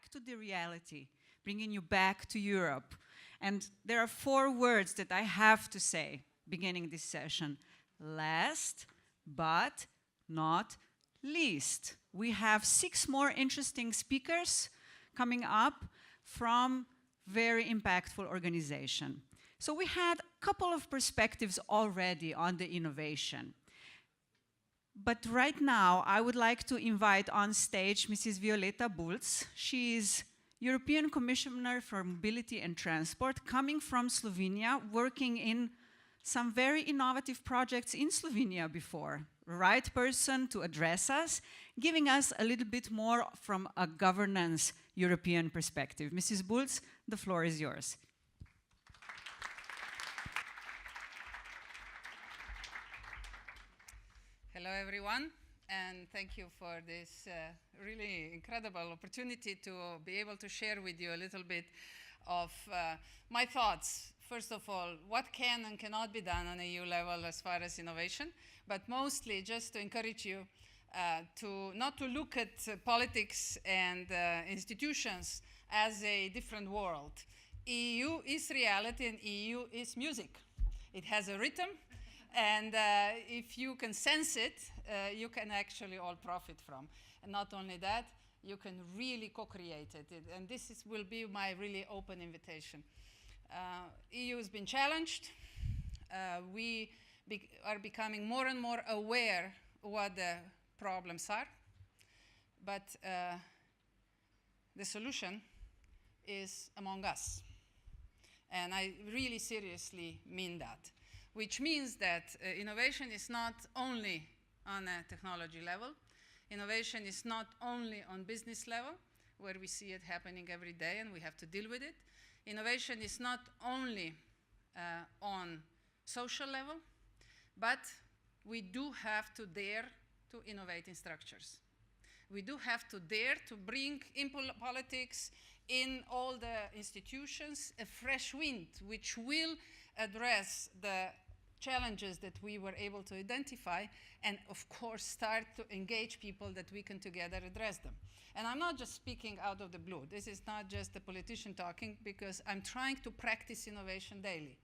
back to the reality, bringing you back to Europe. And there are 4 words that I have to say beginning this session. Last but not least. We have 6 more interesting speakers coming up from very impactful organization. So we had a couple of perspectives already on the innovation. But right now, I would like to invite on stage Mrs. Violeta Bulc. She is European Commissioner for Mobility and Transport, coming from Slovenia, working in some very innovative projects in Slovenia before. Right person to address us, giving us a little bit more from a governance European perspective. Mrs. Bulc, the floor is yours. Hello, everyone, and thank you for this really incredible opportunity to be able to share with you a little bit of my thoughts. First of all, what can and cannot be done on an EU level as far as innovation, but mostly just to encourage you not to look at politics and institutions as a different world. EU is reality and EU is music. It has a rhythm, and if you can sense it, you can actually all profit from. And not only that, you can really co-create it. And this will be my really open invitation. EU has been challenged. We are becoming more and more aware what the problems are. But the solution is among us. And I really seriously mean that. Which means that innovation is not only on a technology level. Innovation is not only on business level, where we see it happening every day and we have to deal with it. Innovation is not only on social level, but we do have to dare to innovate in structures. We do have to dare to bring in politics, in all the institutions, a fresh wind, which will address the challenges that we were able to identify, and of course start to engage people that we can together address them. And I'm not just speaking out of the blue. This is not just a politician talking, because I'm trying to practice innovation daily.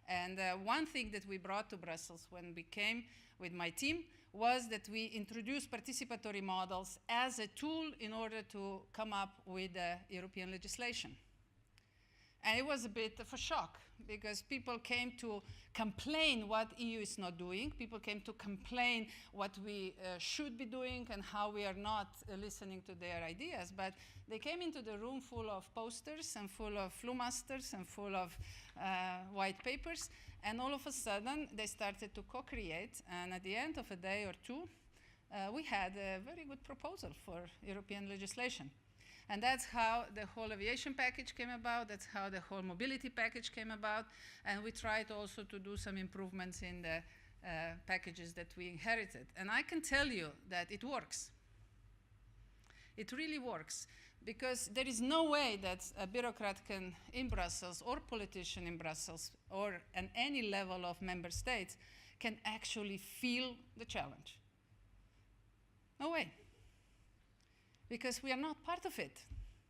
And one thing that we brought to Brussels when we came with my team was that we introduced participatory models as a tool in order to come up with European legislation. And it was a bit of a shock, because people came to complain what EU is not doing. People came to complain what we should be doing and how we are not listening to their ideas. But they came into the room full of posters and full of flumasters and full of white papers. And all of a sudden, they started to co-create. And at the end of a day or two, we had a very good proposal for European legislation. And that's how the whole aviation package came about. That's how the whole mobility package came about. And we tried also to do some improvements in the packages that we inherited. And I can tell you that it works. It really works. Because there is no way that a bureaucrat can, in Brussels, or politician in Brussels, or at any level of member states, can actually feel the challenge. No way. Because we are not part of it.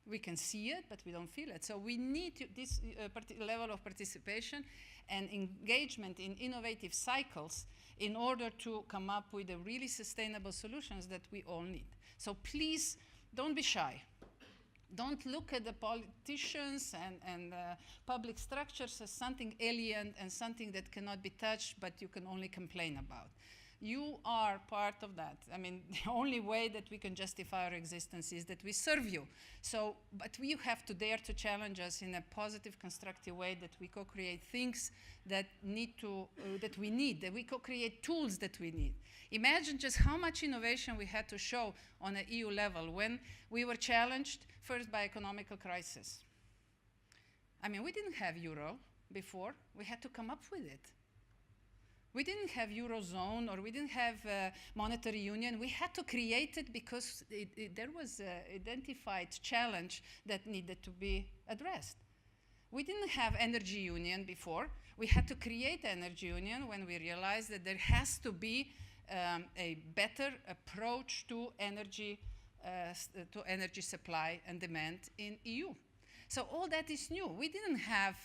We can see it, but we don't feel it. So we need this level of participation and engagement in innovative cycles in order to come up with the really sustainable solutions that we all need. So please, don't be shy. Don't look at the politicians and public structures as something alien and something that cannot be touched, but you can only complain about. You are part of that. I mean, the only way that we can justify our existence is that we serve you. So, but you have to dare to challenge us in a positive, constructive way, that we co-create things that that we need, that we co-create tools that we need. Imagine just how much innovation we had to show on an EU level when we were challenged first by economical crisis. I mean, we didn't have euro before. We had to come up with it. We didn't have Eurozone, or we didn't have monetary union. We had to create it because there was an identified challenge that needed to be addressed. We didn't have energy union before. We had to create energy union when we realized that there has to be a better approach to energy to energy supply and demand in EU. So all that is new. We didn't have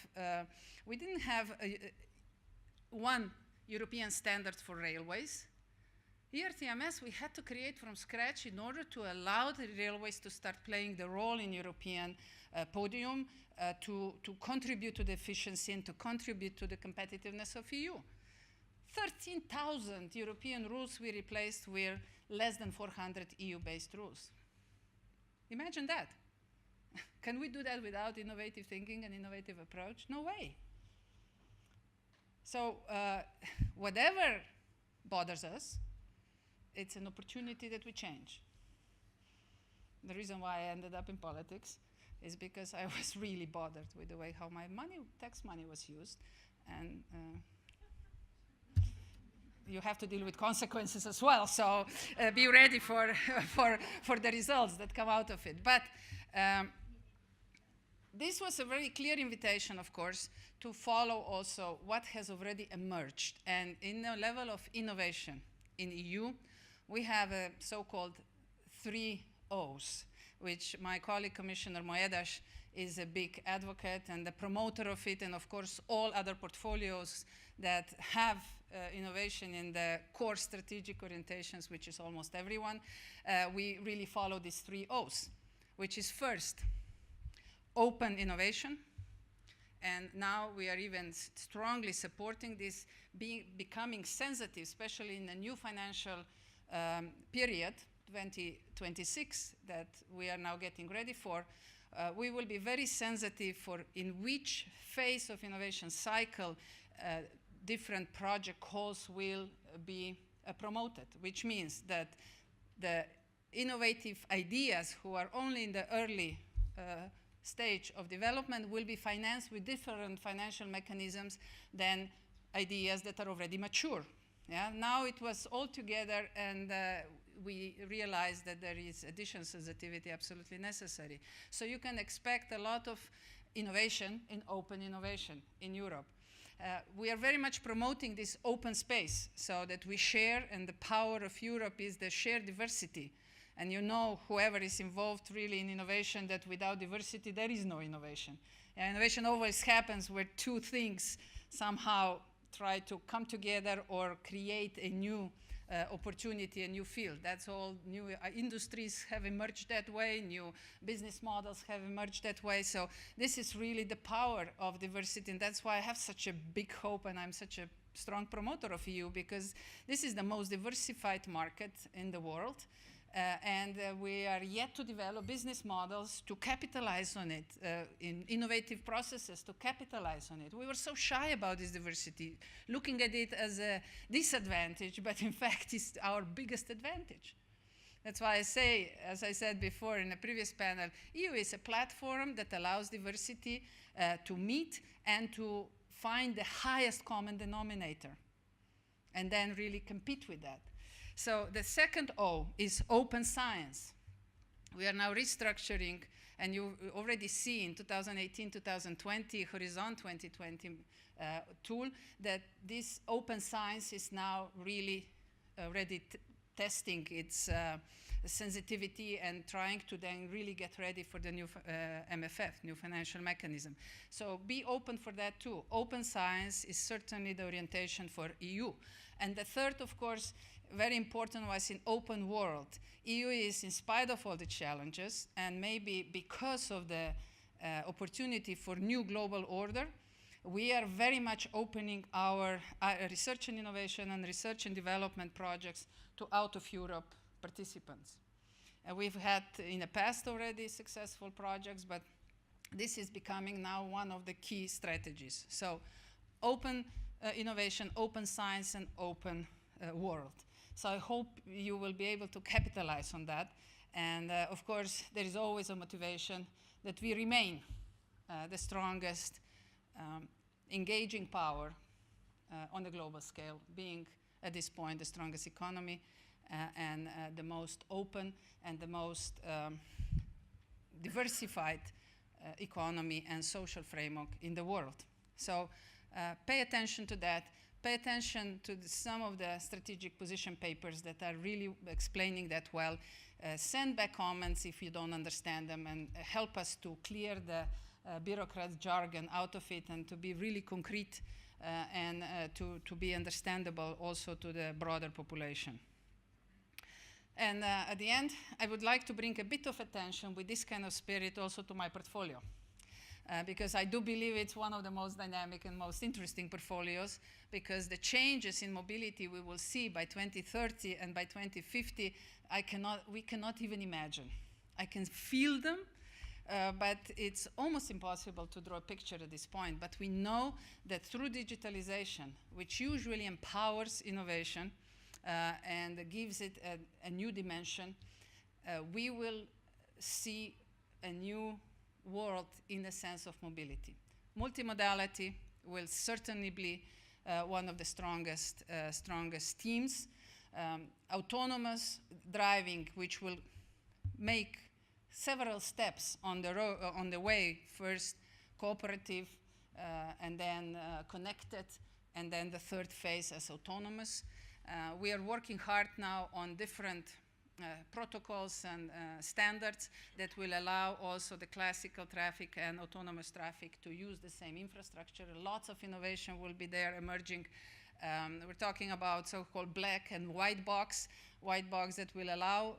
one European standard for railways. ERTMS we had to create from scratch in order to allow the railways to start playing the role in European podium to contribute to the efficiency and to contribute to the competitiveness of EU. 13,000 European rules we replaced with less than 400 EU-based rules. Imagine that. Can we do that without innovative thinking and innovative approach? No way. So whatever bothers us, it's an opportunity that we change. The reason why I ended up in politics is because I was really bothered with the way how my money, tax money was used. And you have to deal with consequences as well, so be ready for the results that come out of it. But this was a very clear invitation, of course, to follow also what has already emerged. And in the level of innovation in EU, we have a so-called 3 O's, which my colleague Commissioner Moedas is a big advocate and the promoter of it, and of course all other portfolios that have innovation in the core strategic orientations, which is almost everyone, we really follow these 3 O's, which is first, open innovation. And now we are even strongly supporting this, becoming sensitive, especially in the new financial period, 2026, that we are now getting ready for. We will be very sensitive for in which phase of innovation cycle different project calls will be promoted, which means that the innovative ideas who are only in the early stage of development will be financed with different financial mechanisms than ideas that are already mature. Yeah? Now it was all together, and we realized that there is additional sensitivity absolutely necessary. So you can expect a lot of innovation in open innovation in Europe. We are very much promoting this open space so that we share, and the power of Europe is the shared diversity. And you know, whoever is involved really in innovation, that without diversity, there is no innovation. And innovation always happens where 2 things somehow try to come together or create a new opportunity, a new field. That's all. New industries have emerged that way, new business models have emerged that way. So this is really the power of diversity, and that's why I have such a big hope, and I'm such a strong promoter of EU, because this is the most diversified market in the world. And we are yet to develop business models to capitalize on it, in innovative processes to capitalize on it. We were so shy about this diversity, looking at it as a disadvantage, but in fact it's our biggest advantage. That's why I say, as I said before in a previous panel, EU is a platform that allows diversity to meet and to find the highest common denominator, and then really compete with that. So the second O is open science. We are now restructuring, and you already see in 2018-2020 Horizon 2020 tool that this open science is now really already testing its sensitivity and trying to then really get ready for the new MFF, new financial mechanism. So be open for that too. Open science is certainly the orientation for EU. And the third, of course, very important was in open world. EU is, in spite of all the challenges, and maybe because of the opportunity for new global order, we are very much opening our research and innovation and research and development projects to out of Europe participants. And we've had in the past already successful projects, but this is becoming now one of the key strategies. So open innovation, open science, and open world. So I hope you will be able to capitalize on that. And of course, there is always a motivation that we remain the strongest engaging power on the global scale, being at this point the strongest economy and the most open and the most diversified economy and social framework in the world. So pay attention to that. pay attention to some of the strategic position papers that are really explaining that well. Send back comments if you don't understand them, and help us to clear the bureaucrat jargon out of it and to be really concrete and to be understandable also to the broader population. And at the end, I would like to bring a bit of attention with this kind of spirit also to my portfolio. Because I do believe it's one of the most dynamic and most interesting portfolios, because the changes in mobility we will see by 2030 and by 2050, we cannot even imagine. I can feel them, but it's almost impossible to draw a picture at this point. But we know that through digitalization, which usually empowers innovation and gives it a new dimension, we will see a new world in the sense of mobility. Multimodality will certainly be one of the strongest themes. Autonomous driving, which will make several steps on the way, first cooperative, and then connected, and then the third phase as autonomous. We are working hard now on different protocols and standards that will allow also the classical traffic and autonomous traffic to use the same infrastructure. Lots of innovation will be there emerging. We're talking about so-called black and white box that will allow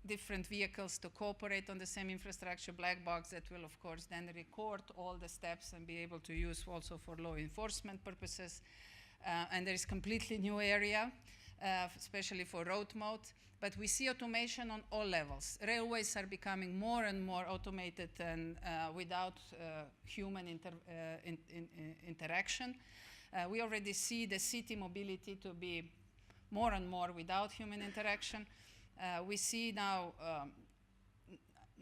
different vehicles to cooperate on the same infrastructure, black box that will, of course, then record all the steps and be able to use also for law enforcement purposes. And there is completely new area, especially for road mode. But we see automation on all levels. Railways are becoming more and more automated and without human interaction. We already see the city mobility to be more and more without human interaction. We see now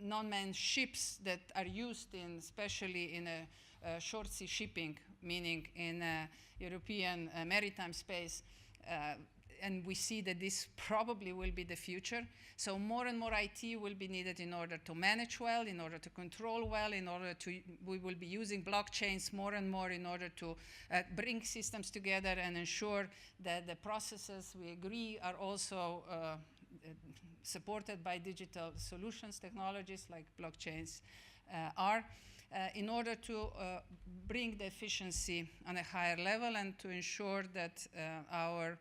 non-manned ships that are used especially in a short sea shipping, meaning in European maritime space. And we see that this probably will be the future. So more and more IT will be needed in order to manage well, in order to control well, we will be using blockchains more and more in order to bring systems together and ensure that the processes we agree are also supported by digital solutions, technologies like blockchains are, in order to bring the efficiency on a higher level and to ensure that our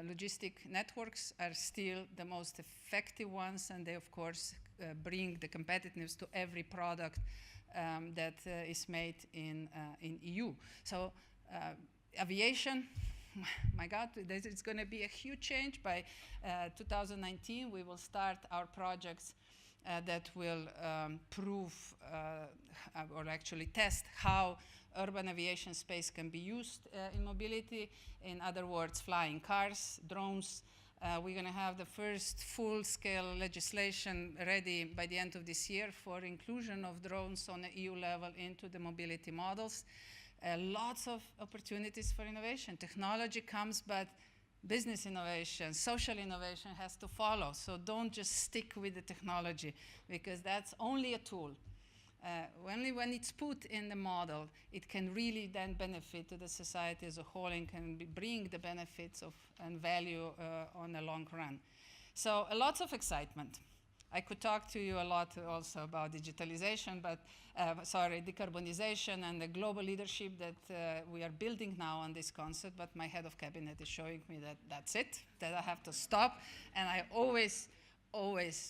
logistic networks are still the most effective ones, and they, of course, bring the competitiveness to every product that is made in EU. So aviation, my God, it's going to be a huge change. By 2019, we will start our projects that will prove or actually test how urban aviation space can be used in mobility. In other words, flying cars, drones. We're going to have the first full-scale legislation ready by the end of this year for inclusion of drones on the EU level into the mobility models. Lots of opportunities for innovation. Technology comes, but business innovation, social innovation has to follow. So don't just stick with the technology, because that's only a tool. Only when it's put in the model, it can really then benefit to the society as a whole and can bring the benefits and value on the long run. So lots of excitement. I could talk to you a lot also about digitalization, but decarbonization and the global leadership that we are building now on this concept, but my head of cabinet is showing me that that's it, that I have to stop, and I always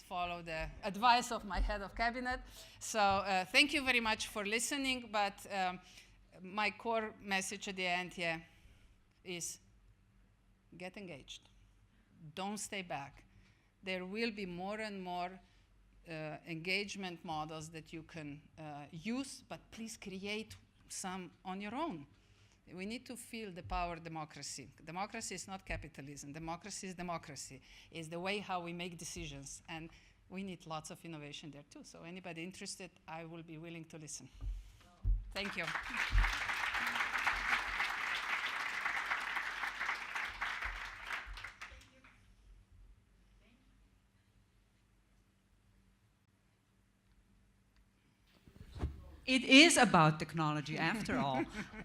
follow the advice of my head of cabinet. So thank you very much for listening, but my core message at the end here is get engaged. Don't stay back. There will be more and more engagement models that you can use, but please create some on your own. We need to feel the power of democracy. Democracy is not capitalism. Democracy is democracy. It's the way how we make decisions. And we need lots of innovation there too. So anybody interested, I will be willing to listen. Thank you. It is about technology, after all.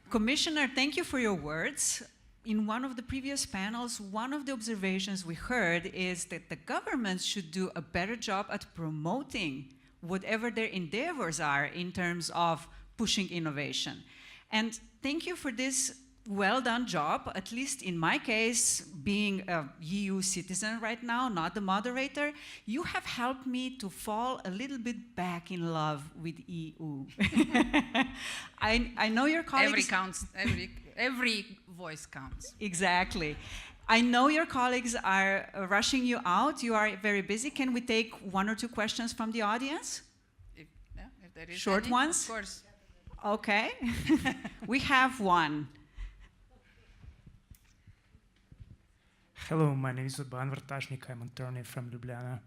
Commissioner, thank you for your words. In one of the previous panels, one of the observations we heard is that the governments should do a better job at promoting whatever their endeavors are in terms of pushing innovation. And thank you for this well done job, at least in my case, being a EU citizen right now, not the moderator. You have helped me to fall a little bit back in love with EU. I know your colleagues... Every voice counts. Exactly. I know your colleagues are rushing you out. You are very busy. Can we take one or two questions from the audience? If there is short any, ones? Of course. Okay. We have one. Hello, my name is Urban Vrtašnik. I'm an attorney from Ljubljana.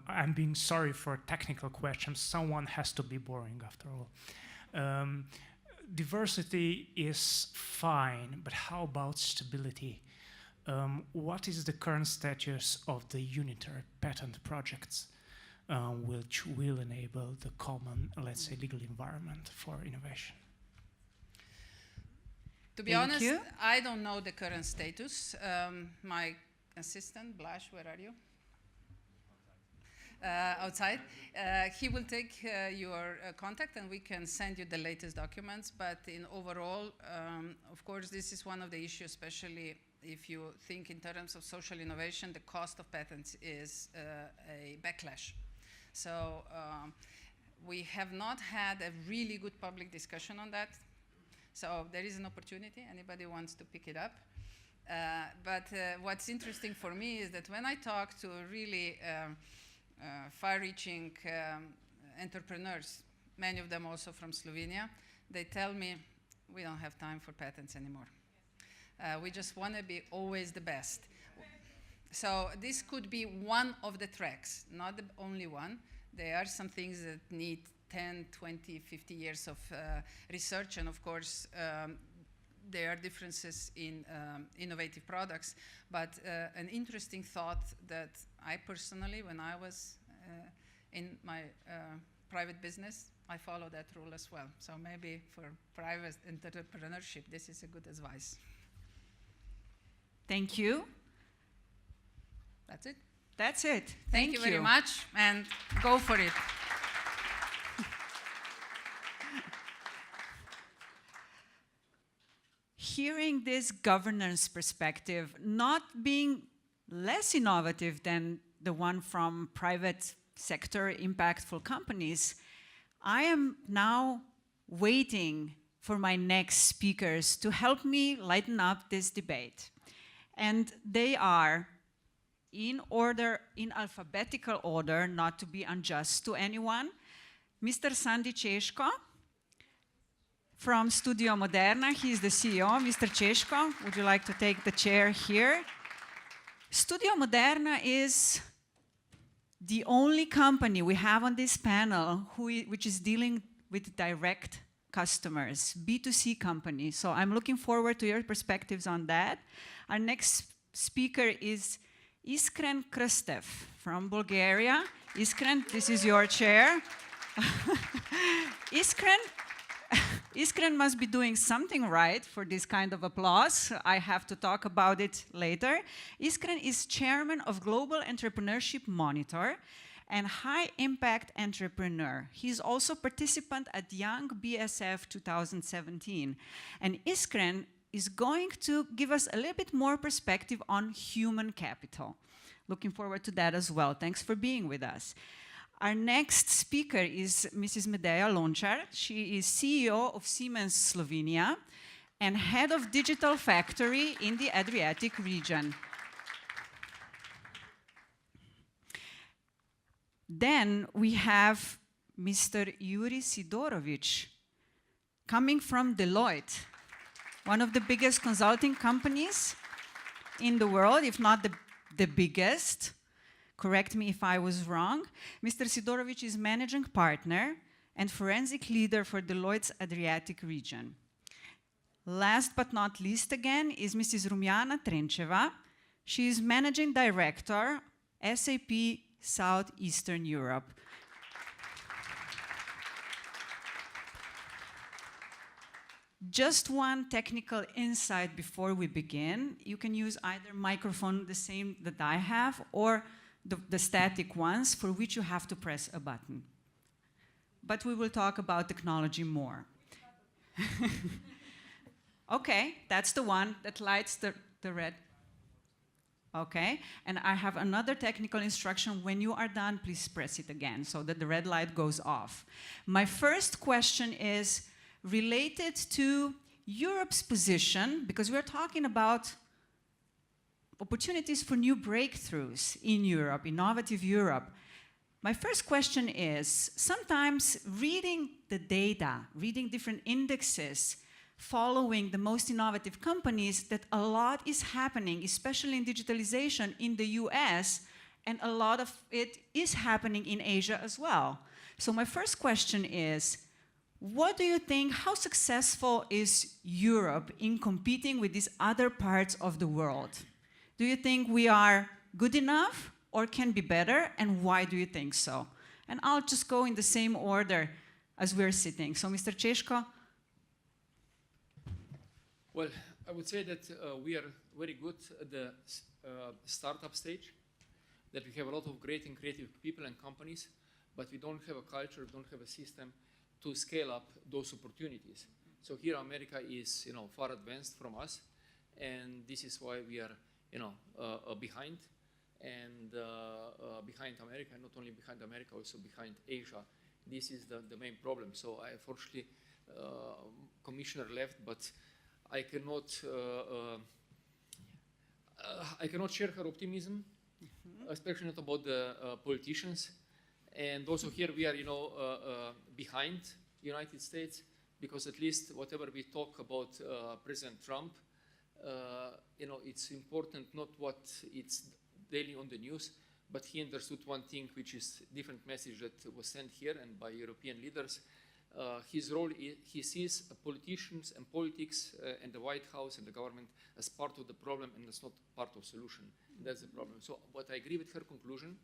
I'm being sorry for technical questions. Someone has to be boring after all. Diversity is fine, but how about stability? What is the current status of the unitary patent projects which will enable the common, let's say, legal environment for innovation? To be honest, I don't know the current status. My assistant, Blaž, where are you? Outside. He will take your contact and we can send you the latest documents. But in overall, of course, this is one of the issues, especially if you think in terms of social innovation, the cost of patents is a backlash. So we have not had a really good public discussion on that. So there is an opportunity. Anybody wants to pick it up. But what's interesting for me is that when I talk to really far-reaching entrepreneurs, many of them also from Slovenia, they tell me, we don't have time for patents anymore. We just want to be always the best. So this could be one of the tracks, not the only one. There are some things that need 10, 20, 50 years of research, and of course, there are differences in innovative products, but an interesting thought that I personally, when I was in my private business, I follow that rule as well. So maybe for private entrepreneurship, this is a good advice. Thank you. That's it. That's it. Thank you very much, and go for it. Hearing this governance perspective, not being less innovative than the one from private sector impactful companies, I am now waiting for my next speakers to help me lighten up this debate. And they are in order, in alphabetical order, not to be unjust to anyone. Mr. Sandi Češko, from Studio Moderna, he is the CEO. Mr. Češko, would you like to take the chair here? Studio Moderna is the only company we have on this panel which is dealing with direct customers, B2C company. So I'm looking forward to your perspectives on that. Our next speaker is Iskren Krusteff from Bulgaria. Iskren, this is your chair. Iskren must be doing something right for this kind of applause. I have to talk about it later. Iskren is chairman of Global Entrepreneurship Monitor and High Impact Entrepreneur. He's also participant at Young BSF 2017. And Iskren is going to give us a little bit more perspective on human capital. Looking forward to that as well. Thanks for being with us. Our next speaker is Mrs. Medeja Lončar. She is CEO of Siemens Slovenia and head of digital factory in the Adriatic region. Then we have Mr. Juri Sidorovic, coming from Deloitte, one of the biggest consulting companies in the world, if not the biggest. Correct me if I was wrong. Mr. Sidorovic is managing partner and forensic leader for Deloitte's Adriatic region. Last but not least again is Mrs. Rumjana Trenčeva. She is managing director, SAP Southeastern Europe. Just one technical insight before we begin. You can use either microphone, the same that I have, or the static ones, for which you have to press a button. But we will talk about technology more. Okay, that's the one that lights the red. Okay, and I have another technical instruction. When you are done, please press it again so that the red light goes off. My first question is related to Europe's position, because we're talking about opportunities for new breakthroughs in Europe, innovative Europe. My first question is, sometimes reading the data, reading different indexes, following the most innovative companies, that a lot is happening, especially in digitalization in the US, and a lot of it is happening in Asia as well. So my first question is, what do you think, how successful is Europe in competing with these other parts of the world? Do you think we are good enough or can be better, and why do you think so? And I'll just go in the same order as we're sitting. So Mr. Češko. Well, I would say that we are very good at the startup stage, that we have a lot of great and creative people and companies, but we don't have a culture, we don't have a system to scale up those opportunities. So here America is, far advanced from us, and this is why we are, behind, and behind America, not only behind America, also behind Asia. This is the main problem. So I unfortunately, commissioner left, but I cannot share her optimism, especially not about the politicians. And also here we are, behind United States, because at least whatever we talk about President Trump, it's important not what it's daily on the news, but he understood one thing, which is different message that was sent here and by European leaders. His role, he sees politicians and politics and the White House and the government as part of the problem and as not part of solution. That's the problem. So, but I agree with her conclusion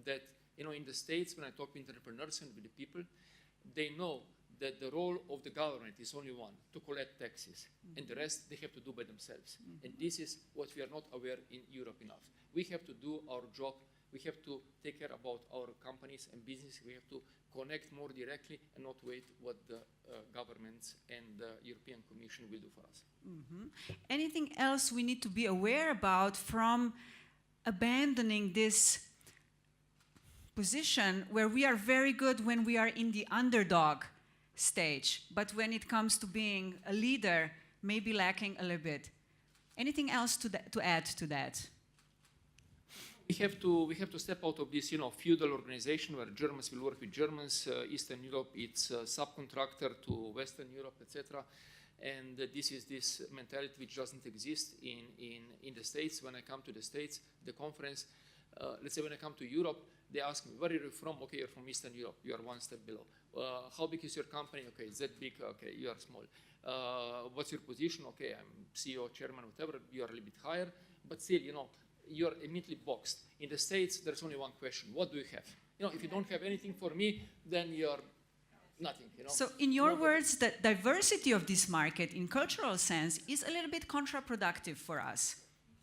that, in the States, when I talk with entrepreneurs and with the people, they know that the role of the government is only one, to collect taxes, and the rest they have to do by themselves. And this is what we are not aware in Europe enough. We have to do our job. We have to take care about our companies and business. We have to connect more directly and not wait what the governments and the European Commission will do for us. Anything else we need to be aware about from abandoning this position where we are very good when we are in the underdog stage, but when it comes to being a leader, maybe lacking a little bit? Anything else to add to that? We have to step out of this, feudal organization where Germans will work with Germans, Eastern Europe, it's a subcontractor to Western Europe, etc. And this is this mentality which doesn't exist in the States. When I come to the States, the conference, let's say when I come to Europe, they ask me, where are you from? Okay, you're from Eastern Europe. You are one step below. How big is your company? Okay, it's that big. Okay, you are small. What's your position? Okay, I'm CEO, chairman, whatever. You are a little bit higher, but still, you're immediately boxed. In the States, there's only one question. What do you have? If you don't have anything for me, then you're nothing. So in your words, the diversity of this market in cultural sense is a little bit counterproductive for us.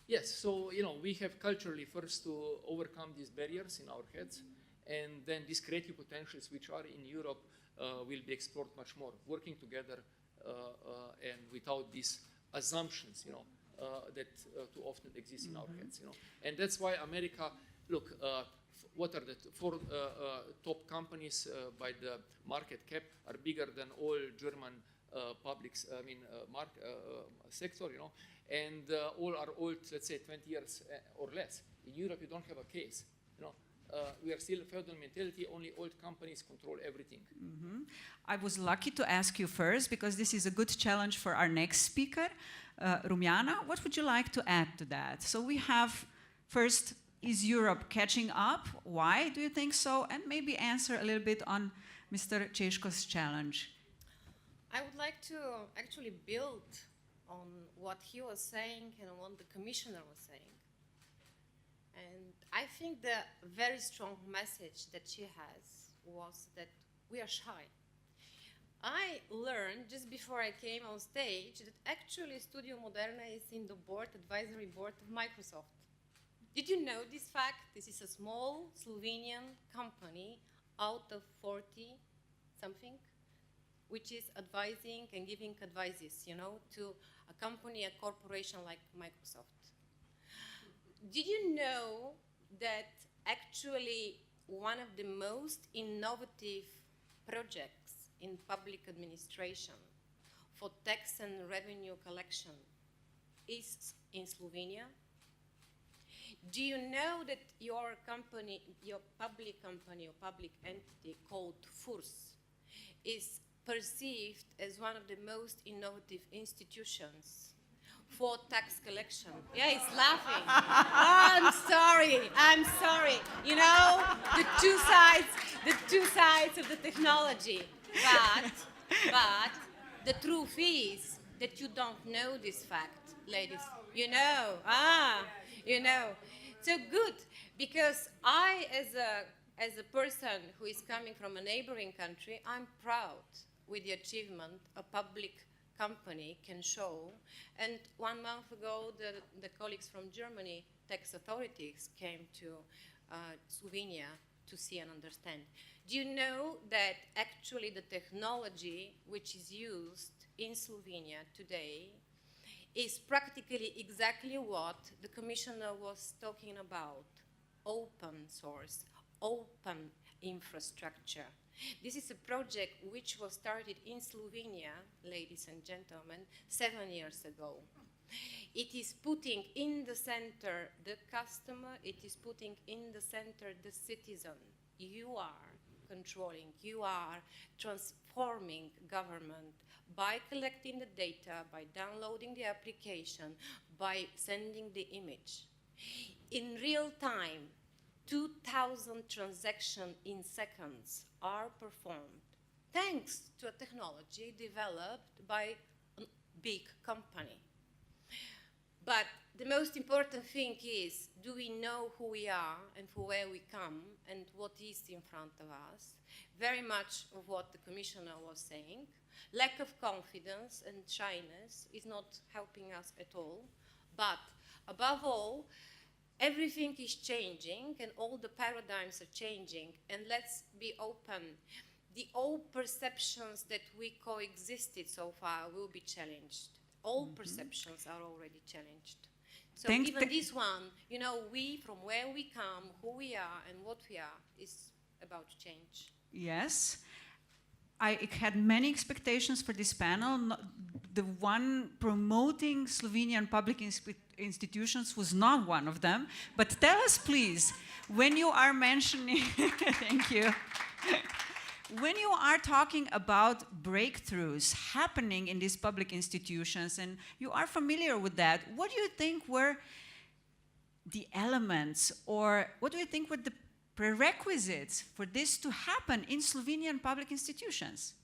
Yes, so we have culturally first to overcome these barriers in our heads, and then these creative potentials which are in Europe will be explored much more, working together and without these assumptions, that too often exist in our heads, And that's why America, look, what are the four top companies by the market cap are bigger than all German public, sector, and all are old, let's say 20 years or less. In Europe, you don't have a case, we are still feudal mentality, only old companies control everything. I was lucky to ask you first, because this is a good challenge for our next speaker. Rumjana, what would you like to add to that? So we have, first, is Europe catching up? Why do you think so? And maybe answer a little bit on Mr. Češko's challenge. I would like to actually build on what he was saying and what the commissioner was saying. And I think the very strong message that she has was that we are shy. I learned just before I came on stage that actually Studio Moderna is in the advisory board of Microsoft. Did you know this fact? This is a small Slovenian company out of 40 something, which is advising and giving advices, you know, to a company, a corporation like Microsoft. Did you know that actually one of the most innovative projects in public administration for tax and revenue collection is in Slovenia? Do you know that your company, your public entity called FURS is perceived as one of the most innovative institutions for tax collection? Yeah, he's laughing. Oh, I'm sorry. You know, the two sides of the technology. But the truth is that you don't know this fact, ladies. You know. So good, because I, as a person who is coming from a neighboring country, I'm proud with the achievement a public company can show. And 1 month ago, the colleagues from Germany, tax authorities, came to Slovenia to see and understand. Do you know that actually the technology which is used in Slovenia today is practically exactly what the commissioner was talking about: open source, open infrastructure. This is a project which was started in Slovenia, ladies and gentlemen, 7 years ago. It is putting in the center the customer, it is putting in the center the citizen. You are controlling, you are transforming government by collecting the data, by downloading the application, by sending the image. In real time, 2,000 transactions in seconds are performed thanks to a technology developed by a big company. But the most important thing is, do we know who we are and from where we come and what is in front of us? Very much of what the commissioner was saying. Lack of confidence and shyness is not helping us at all. But above all, everything is changing and all the paradigms are changing. And let's be open. The old perceptions that we coexisted so far will be challenged. All perceptions are already challenged. So even this one, you know, we, from where we come, who we are and what we are, is about to change. Yes. I had many expectations for this panel. The one promoting Slovenian public institutions was not one of them. But tell us, please, when you are mentioning, thank you. When you are talking about breakthroughs happening in these public institutions, and you are familiar with that, what do you think were the elements, or what do you think were the prerequisites for this to happen in Slovenian public institutions?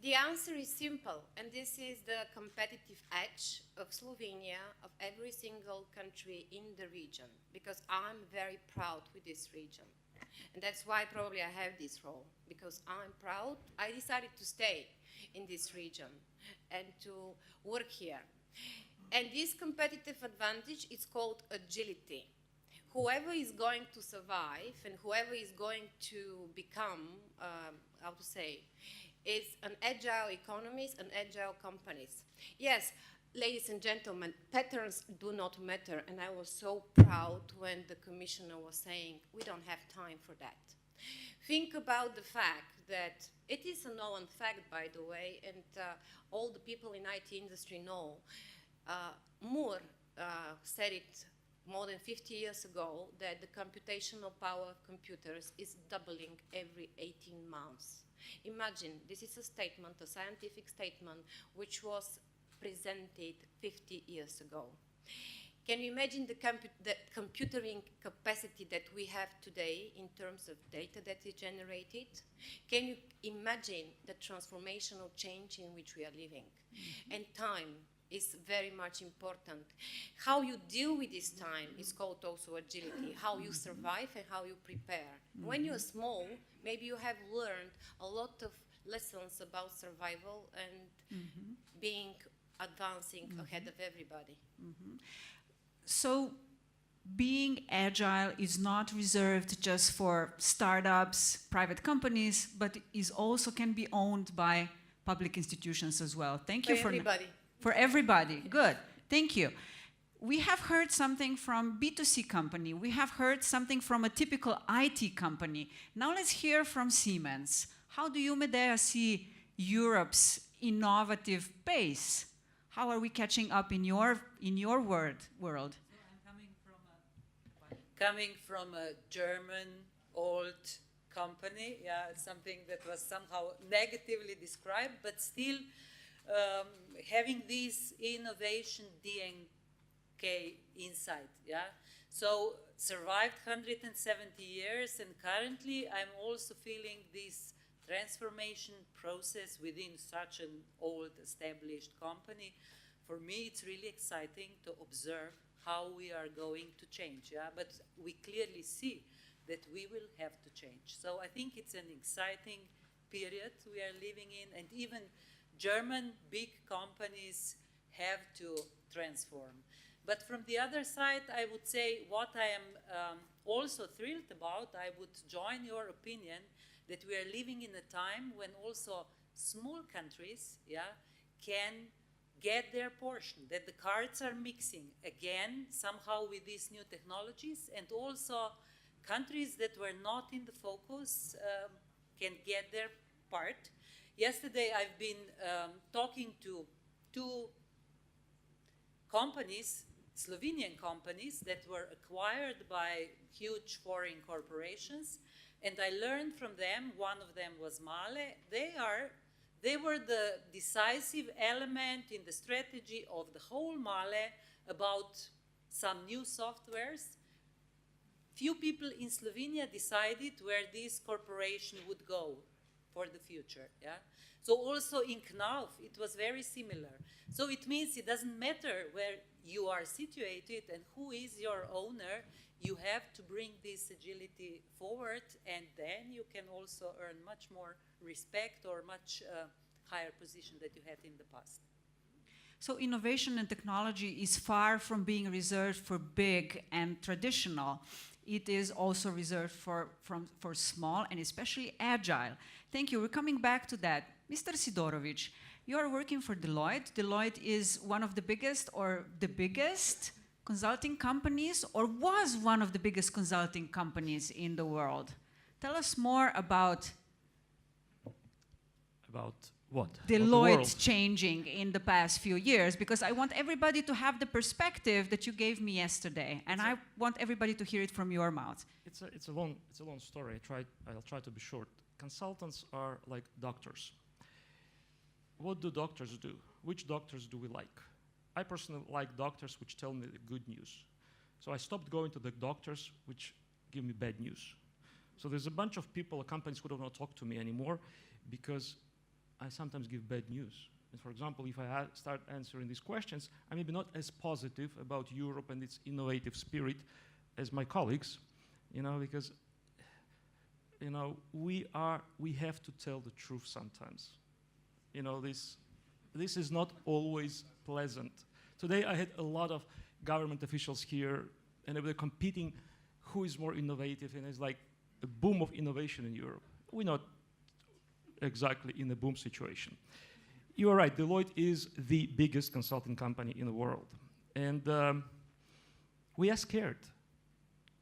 The answer is simple, and this is the competitive edge of Slovenia, of every single country in the region, because I'm very proud with this region. And that's why probably I have this role, because I'm proud. I decided to stay in this region and to work here. And this competitive advantage is called agility. Whoever is going to survive and whoever is going to become, is an agile economies and agile companies. Yes, ladies and gentlemen, patterns do not matter, and I was so proud when the commissioner was saying, we don't have time for that. Think about the fact that it is a known fact, by the way, and all the people in IT industry know. Moore said it more than 50 years ago, that the computational power of computers is doubling every 18 months. Imagine, this is a statement, a scientific statement, which was presented 50 years ago. Can you imagine the computing capacity that we have today in terms of data that is generated? Can you imagine the transformational change in which we are living? And time is very much important. How you deal with this time is called also agility, how you survive and how you prepare. When you're small, maybe you have learned a lot of lessons about survival and being advancing ahead of everybody. So being agile is not reserved just for startups, private companies, but is also can be owned by public institutions as well. Thank you For everybody. For everybody. Good. Thank you. We have heard something from B2C company. We have heard something from a typical IT company. Now let's hear from Siemens. How do you, Medeja, see Europe's innovative pace? How are we catching up in your world? Coming from a German old company, yeah, something that was somehow negatively described, but still having this innovation DNA inside, yeah. So survived 170 years, and currently I'm also feeling this transformation process within such an old established company. For me, it's really exciting to observe how we are going to change, yeah? But we clearly see that we will have to change. So I think it's an exciting period we are living in, and even German big companies have to transform. But from the other side, I would say what I am also thrilled about, I would join your opinion that we are living in a time when also small countries, yeah, can get their portion, that the cards are mixing again somehow with these new technologies, and also countries that were not in the focus can get their part. Yesterday I've been talking to two companies, Slovenian companies that were acquired by huge foreign corporations, and I learned from them, one of them was Male, they were the decisive element in the strategy of the whole Male about some new softwares. Few people in Slovenia decided where this corporation would go for the future, yeah? So also in Knauf, it was very similar. So it means it doesn't matter where you are situated and who is your owner, you have to bring this agility forward, and then you can also earn much more respect or much higher position that you had in the past. So innovation and technology is far from being reserved for big and traditional. It is also reserved for small and especially agile. Thank you. We're coming back to that. Mr. Sidorovic, you are working for Deloitte. Deloitte is one of the biggest or the biggest consulting companies, or was one of the biggest consulting companies in the world. Tell us more about what? Deloitte changing in the past few years, because I want everybody to have the perspective that you gave me yesterday, and I want everybody to hear it from your mouth. It's a long story. I'll try to be short. Consultants are like doctors. What do doctors do? Which doctors do we like? I personally like doctors which tell me the good news. So I stopped going to the doctors which give me bad news. So there's a bunch of people, companies who don't want to talk to me anymore because I sometimes give bad news. And for example, if I start answering these questions, I may be not as positive about Europe and its innovative spirit as my colleagues, because, we have to tell the truth sometimes. This is not always pleasant. Today I had a lot of government officials here, and they were competing who is more innovative, and it's like a boom of innovation in Europe. We're not exactly in a boom situation. You are right, Deloitte is the biggest consulting company in the world. And we are scared.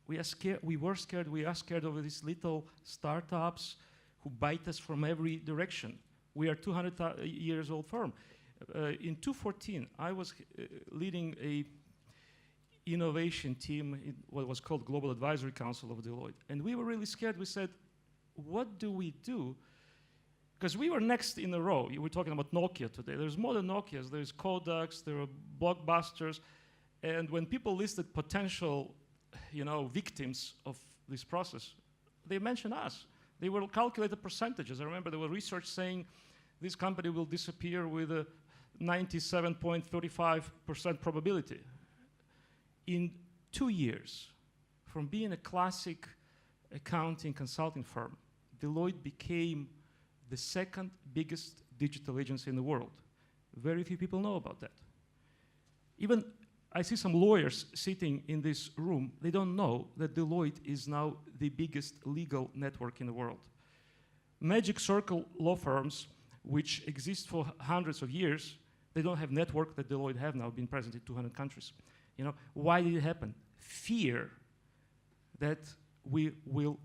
We were scared of these little startups who bite us from every direction. We are 200 years old firm. In 2014, I was leading a innovation team in what was called Global Advisory Council of Deloitte. And we were really scared. We said, what do we do? Because we were next in a row. You were talking about Nokia today. There's more than Nokias. There's Kodaks, there are blockbusters. And when people listed potential, victims of this process, they mentioned us. They will calculate the percentages. I remember there was research saying this company will disappear with a 97.35% probability. In 2 years, from being a classic accounting consulting firm, Deloitte became the second biggest digital agency in the world. Very few people know about that. Even I see some lawyers sitting in this room, they don't know that Deloitte is now the biggest legal network in the world. Magic Circle law firms, which exist for hundreds of years, they don't have network that Deloitte have now, been present in 200 countries. You know, why did it happen? Fear that we will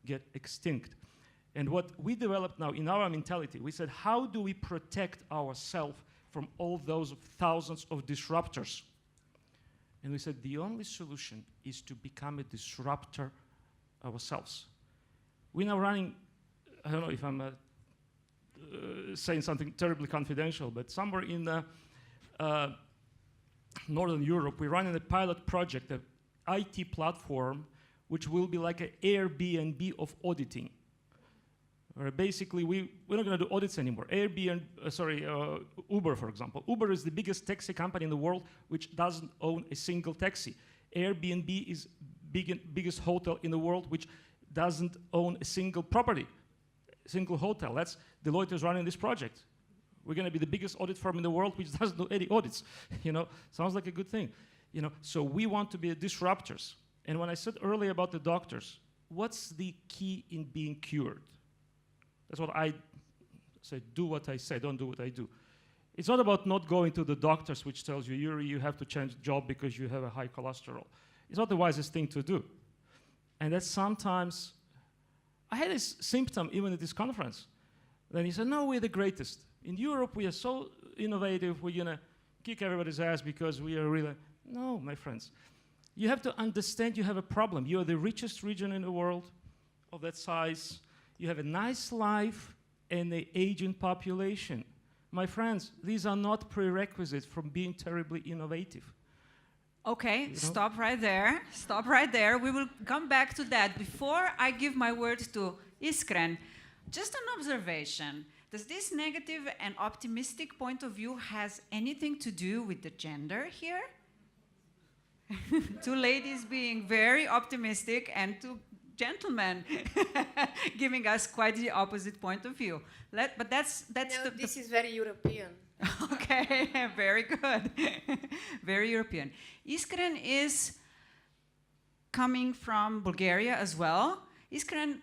get extinct. And what we developed now in our mentality, we said, how do we protect ourselves from all those thousands of disruptors? And we said, the only solution is to become a disruptor ourselves. We're now running, I don't know if I'm saying something terribly confidential, but somewhere in Northern Europe, we're running a pilot project, an IT platform, which will be like an Airbnb of auditing. Or basically, we're not going to do audits anymore. Uber, for example. Uber is the biggest taxi company in the world, which doesn't own a single taxi. Airbnb is biggest hotel in the world, which doesn't own a single property, single hotel. That's Deloitte is running this project. We're going to be the biggest audit firm in the world, which doesn't do any audits. You know, sounds like a good thing. You know, so we want to be disruptors. And when I said earlier about the doctors, what's the key in being cured? That's what I say, do what I say, don't do what I do. It's not about not going to the doctors, which tells you, Yuri, you have to change job because you have a high cholesterol. It's not the wisest thing to do. And that sometimes, I had this symptom even at this conference. Then he said, no, we're the greatest. In Europe, we are so innovative, we're gonna kick everybody's ass because we are really, no, my friends. You have to understand you have a problem. You are the richest region in the world of that size. You have a nice life and an aging population. My friends, these are not prerequisites from being terribly innovative. Okay, you know? Stop right there. Stop right there. We will come back to that. Before I give my word to Iskren, just an observation. Does this negative and optimistic point of view has anything to do with the gender here? Two ladies being very optimistic and two gentlemen giving us quite the opposite point of view. But that's no, this is very European. Okay, very good. Very European. Iskren is coming from Bulgaria as well. Iskren,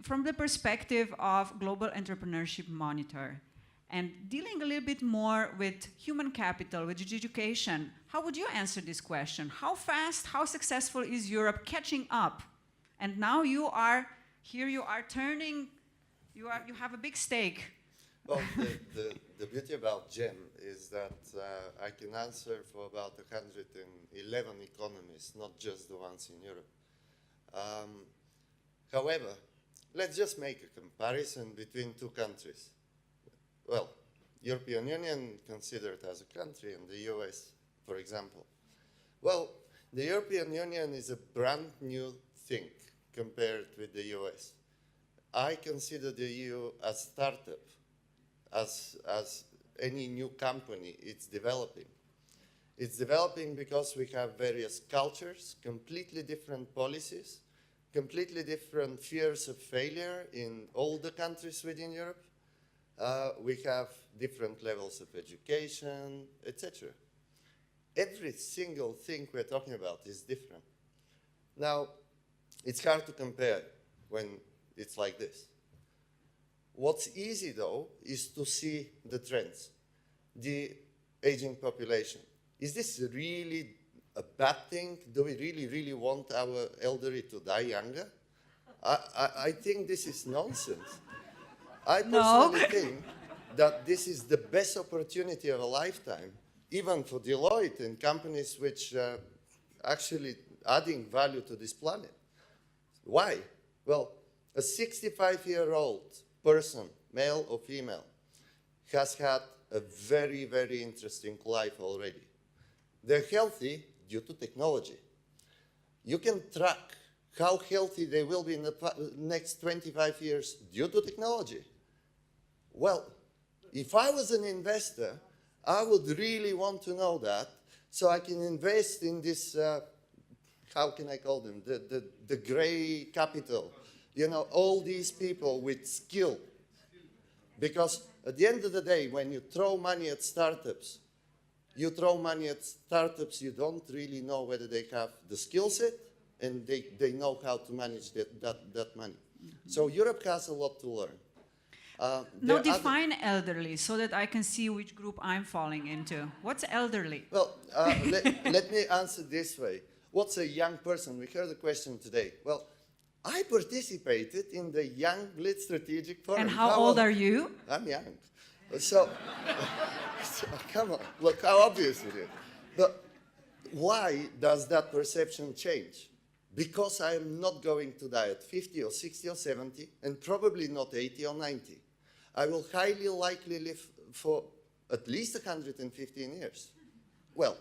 from the perspective of Global Entrepreneurship Monitor, and dealing a little bit more with human capital, with education, how would you answer this question? How fast, how successful is Europe catching up? And now you are here, you are turning, you have a big stake. Well, the beauty about GEM is that I can answer for about 111 economies, not just the ones in Europe. However, let's just make a comparison between two countries. Well, European Union considered as a country and the US, for example. Well, the European Union is a brand new thing compared with the US. I consider the EU as startup, as any new company. It's developing. It's developing because we have various cultures, completely different policies, completely different fears of failure in all the countries within Europe. We have different levels of education, etc. Every single thing we're talking about is different. Now, it's hard to compare when it's like this. What's easy, though, is to see the trends. The aging population. Is this really a bad thing? Do we really, really want our elderly to die younger? I think this is nonsense. I personally think that this is the best opportunity of a lifetime, even for Deloitte and companies which actually adding value to this planet. Why? Well, a 65-year-old person, male or female, has had a very, very interesting life already. They're healthy due to technology. You can track how healthy they will be in the next 25 years due to technology. Well, if I was an investor, I would really want to know that so I can invest in this, how can I call them, the gray capital. You know, all these people with skill Because at the end of the day, when you throw money at startups, you don't really know whether they have the skill set and they know how to manage that money. So Europe has a lot to learn. Now define elderly so that I can see which group I'm falling into. What's elderly? Well, let me answer this way. What's a young person? We heard the question today. Well, I participated in the Young Bled Strategic Forum. And how old are you? I'm young. So come on, look how obvious it is. But why does that perception change? Because I am not going to die at 50 or 60 or 70, and probably not 80 or 90. I will highly likely live for at least 115 years. Well,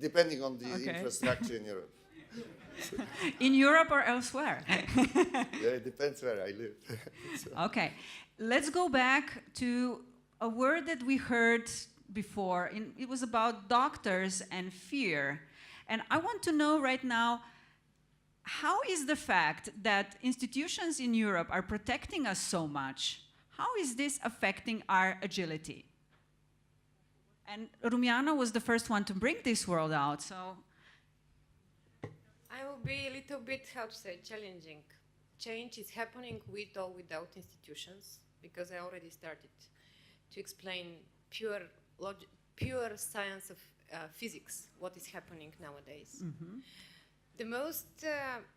depending on the infrastructure in Europe. In Europe or elsewhere? Yeah, it depends where I live. So. Okay, let's go back to a word that we heard before. It was about doctors and fear. And I want to know right now, how is the fact that institutions in Europe are protecting us so much, how is this affecting our agility? And Rumiana was the first one to bring this word out, so. I will be a little bit, how to say, challenging. Change is happening with or without institutions, because I already started to explain pure science of physics, what is happening nowadays. Mm-hmm. The most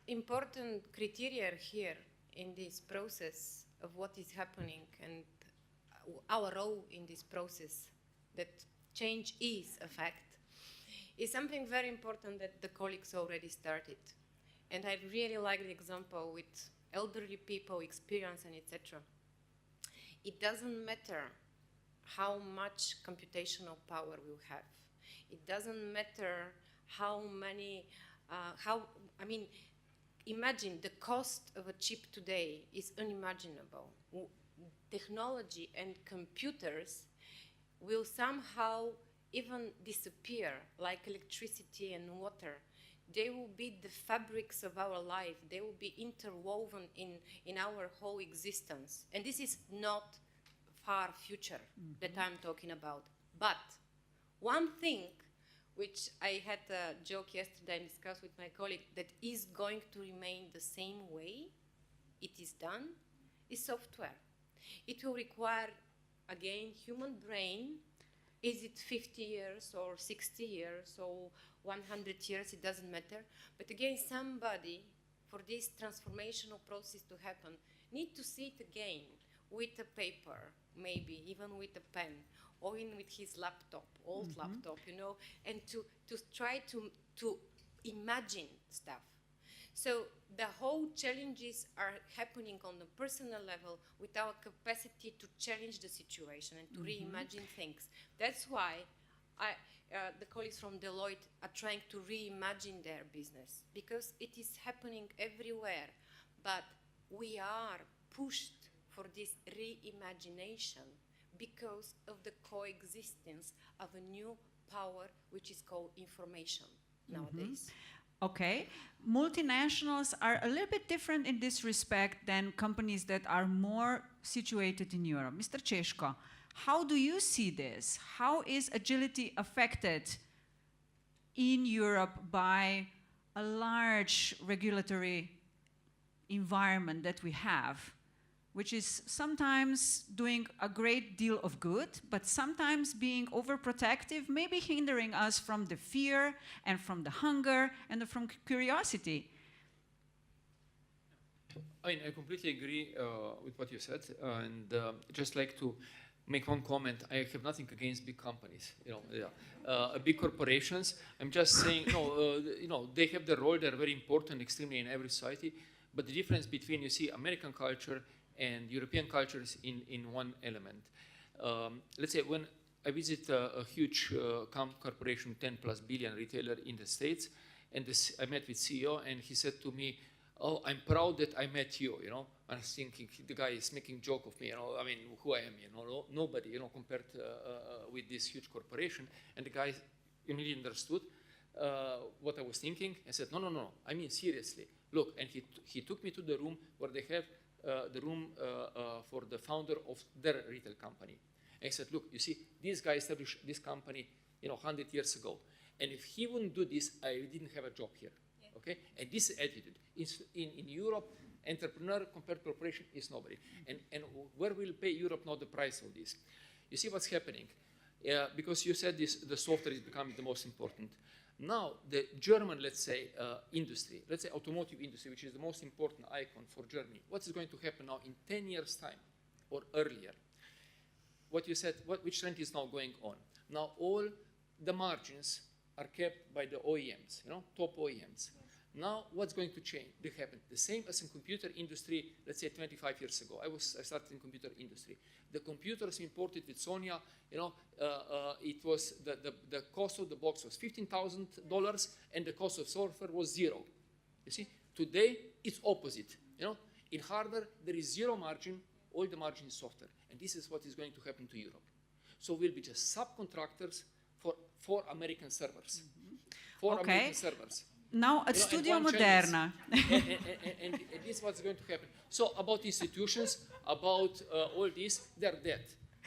important criteria here in this process of what is happening and our role in this process, that change is a fact, is something very important that the colleagues already started. And I really like the example with elderly people, experience and etc. It doesn't matter how much computational power we have. It doesn't matter how many, imagine the cost of a chip today is unimaginable. Technology and computers will somehow even disappear, like electricity and water. They will be the fabrics of our life. They will be interwoven in our whole existence. And this is not far future that I'm talking about. But one thing which I had a joke yesterday and discussed with my colleague that is going to remain the same way it is done is software. It will require, again, human brain. Is it 50 years or 60 years or 100 years, it doesn't matter. But again, somebody, for this transformational process to happen, need to see it again with a paper, maybe even with a pen, or in with his laptop, old laptop, and to try to imagine stuff. So the whole challenges are happening on the personal level with our capacity to challenge the situation and to reimagine things. That's why the colleagues from Deloitte are trying to reimagine their business, because it is happening everywhere, but we are pushed for this reimagination because of the coexistence of a new power which is called information nowadays. Okay, multinationals are a little bit different in this respect than companies that are more situated in Europe. Mr. Češko, how do you see this? How is agility affected in Europe by a large regulatory environment that we have, which is sometimes doing a great deal of good, but sometimes being overprotective, maybe hindering us from the fear and from the hunger and from curiosity? I completely agree with what you said, and just like to make one comment. I have nothing against big companies, big corporations. I'm just saying, they have their role. They're very important, extremely in every society. But the difference between, American culture and European cultures in one element. Let's say when I visit a huge corporation, 10+ billion retailer in the States, and I met with CEO, and he said to me, "Oh, I'm proud that I met you." I was thinking the guy is making joke of me. Who I am, nobody, compared with this huge corporation. And the guy immediately understood what I was thinking and said, "No. I mean seriously. Look, and he took me to the room where they have the room for the founder of their retail company. And he said, look, you see, this guy established this company, 100 years ago. And if he wouldn't do this, I didn't have a job here. Yeah. Okay? And this attitude, in Europe, entrepreneur compared to corporation is nobody. And where will pay Europe now the price of this? You see what's happening? Because you said this, the software is becoming the most important. Now, the German, let's say, industry, let's say automotive industry, which is the most important icon for Germany, what is going to happen now in 10 years' time or earlier? What you said, which trend is now going on? Now, all the margins are kept by the OEMs, top OEMs. Now, what's going to change? They happen the same as in computer industry, let's say 25 years ago. I started in computer industry. The computers imported with Sonia, it was the cost of the box was $15,000 and the cost of software was zero. You see, today it's opposite. In hardware there is zero margin, all the margin is software, and this is what is going to happen to Europe. So we'll be just subcontractors for American servers, American servers. Now at Studio Moderna. and this is what's going to happen. So about institutions, about all this, they're dead.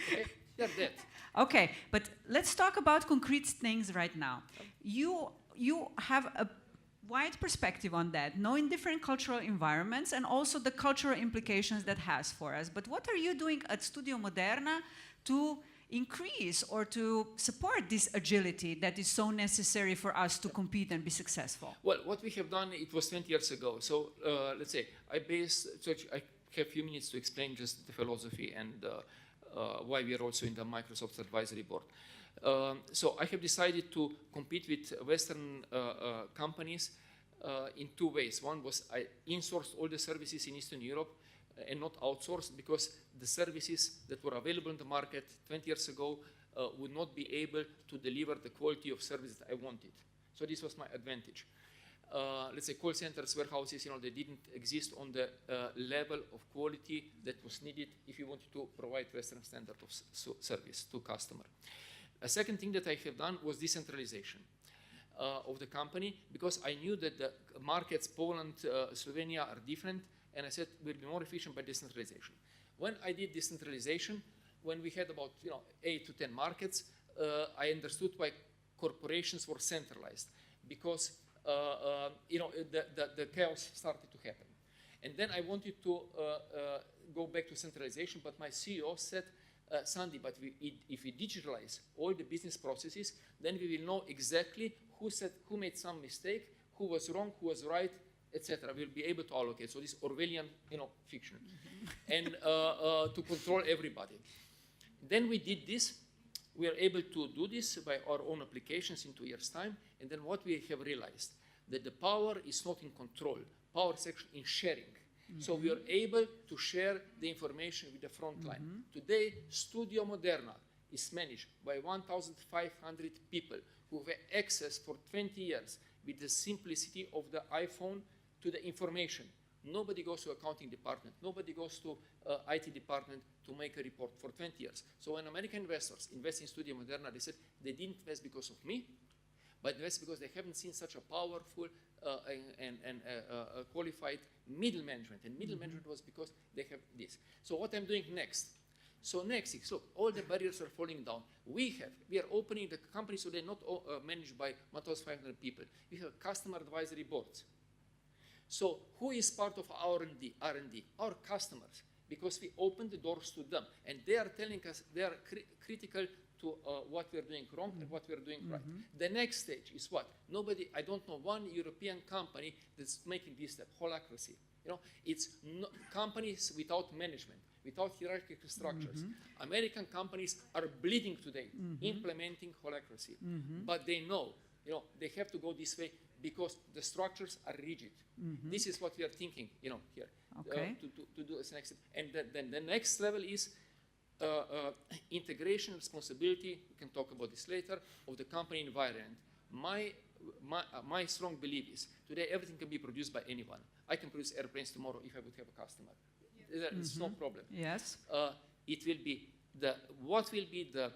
Okay? They're dead. Okay, but let's talk about concrete things right now. You have a wide perspective on that, knowing different cultural environments and also the cultural implications that has for us. But what are you doing at Studio Moderna to increase or to support this agility that is so necessary for us to compete and be successful? Well, what we have done, it was 20 years ago. So let's say I have a few minutes to explain just the philosophy and why we are also in the Microsoft Advisory Board. So I have decided to compete with Western companies in two ways. One was I insourced all the services in Eastern Europe and not outsourced, because the services that were available in the market 20 years ago would not be able to deliver the quality of service that I wanted. So this was my advantage. Let's say call centers, warehouses, they didn't exist on the level of quality that was needed if you wanted to provide Western standard of service to customer. A second thing that I have done was decentralization of the company, because I knew that the markets, Poland, Slovenia, are different, and I said we'll be more efficient by decentralization. When I did decentralization, when we had about 8 to 10 markets, I understood why corporations were centralized, because the chaos started to happen. And then I wanted to go back to centralization, but my CEO said, Sandi, but if we digitalize all the business processes, then we will know exactly who made some mistake, who was wrong, who was right, etc. We'll be able to allocate. So this Orwellian, fiction, and to control everybody. Then we did this. We are able to do this by our own applications in 2 years' time. And then what we have realized, that the power is not in control. Power is actually in sharing. So we are able to share the information with the front line. Today, Studio Moderna is managed by 1,500 people who have access for 20 years with the simplicity of the iPhone to the information. Nobody goes to accounting department. Nobody goes to IT department to make a report for 20 years. So when American investors invest in Studio Moderna, they said they didn't invest because of me, but invest because they haven't seen such a powerful and qualified middle management. And middle management was because they have this. So what I'm doing next? So next is, look, all the barriers are falling down. We are opening the company so they're not managed by 1,500 people. We have customer advisory boards. So who is part of our R&D? Our customers, because we open the doors to them. And they are telling us they are critical to what we are doing wrong and what we are doing right. The next stage is what? I don't know one European company that's making this step, holacracy. It's companies without management, without hierarchical structures. American companies are bleeding today, implementing holacracy. But they know, they have to go this way because the structures are rigid. This is what we are thinking, here, to do as next step. And then the next level is integration responsibility. We can talk about this later, of the company environment. My strong belief is today everything can be produced by anyone. I can produce airplanes tomorrow if I would have a customer. It's no problem. Yes. It will be what will be the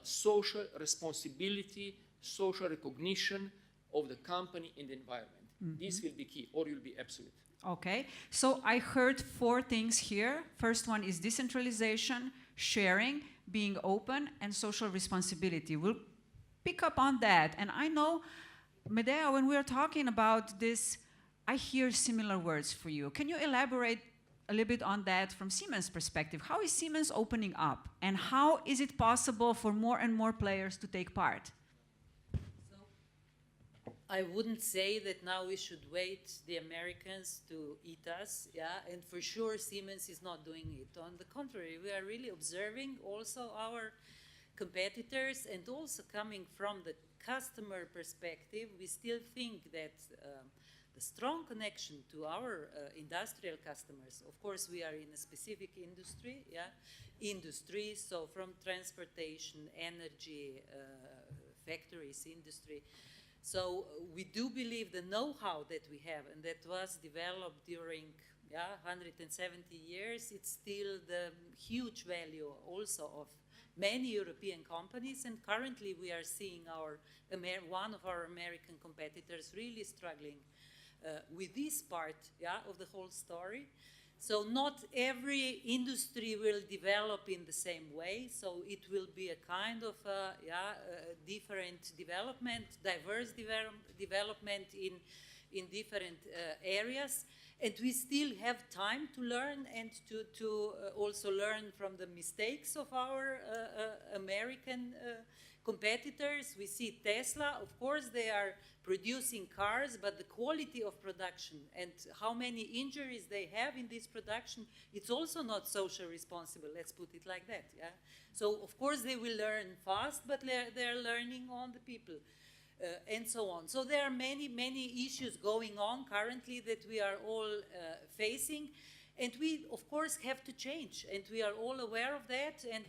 social responsibility, social recognition of the company and the environment. This will be key, or you'll be absolute. Okay, so I heard 4 things here. First one is decentralization, sharing, being open, and social responsibility. We'll pick up on that. And I know, Medeja, when we are talking about this, I hear similar words for you. Can you elaborate a little bit on that from Siemens' perspective? How is Siemens opening up? And how is it possible for more and more players to take part? I wouldn't say that now we should wait the Americans to eat us, yeah, and for sure Siemens is not doing it. On the contrary, we are really observing also our competitors, and also coming from the customer perspective, we still think that the strong connection to our industrial customers, of course we are in a specific industry, so from transportation, energy, factories, industry. So we do believe the know-how that we have and that was developed during 170 years, it's still the huge value also of many European companies, and currently we are seeing one of our American competitors really struggling with this part of the whole story. So not every industry will develop in the same way, so it will be a kind of different development, diverse development in different areas. And we still have time to learn and to also learn from the mistakes of our American competitors. We see Tesla, of course they are producing cars, but the quality of production and how many injuries they have in this production, it's also not socially responsible, let's put it like that. So of course they will learn fast, but they're learning on the people. And so on. So there are many, many issues going on currently that we are all facing, and we of course have to change, and we are all aware of that, and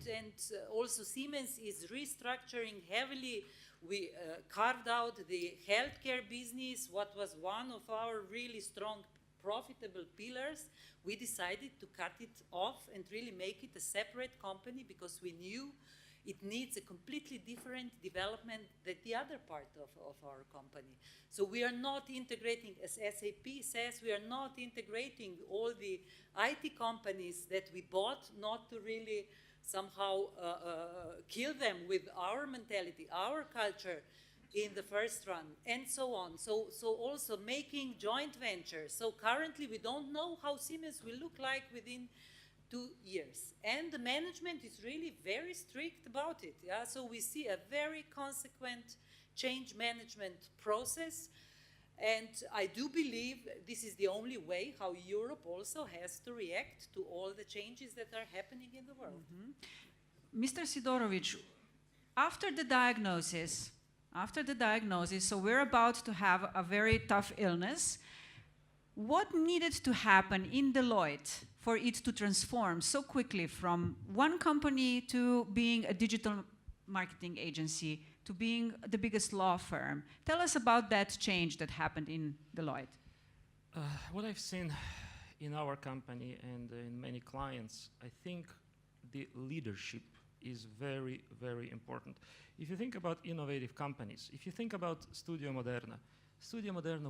also Siemens is restructuring heavily. We carved out the healthcare business, what was one of our really strong profitable pillars. We decided to cut it off and really make it a separate company because we knew it needs a completely different development than the other part of our company. So we are not integrating, as SAP says, we are not integrating all the IT companies that we bought, not to really somehow kill them with our mentality, our culture in the first run, and so on. So also making joint ventures. So currently we don't know how Siemens will look like within 2 years. And the management is really very strict about it. So we see a very consequent change management process. And I do believe this is the only way how Europe also has to react to all the changes that are happening in the world. Mr. Sidorovic, after the diagnosis, so we're about to have a very tough illness. What needed to happen in Deloitte for it to transform so quickly from one company to being a digital marketing agency to being the biggest law firm? Tell us about that change that happened in Deloitte. What I've seen in our company and in many clients, I think the leadership is very, very important. If you think about innovative companies, if you think about Studio Moderna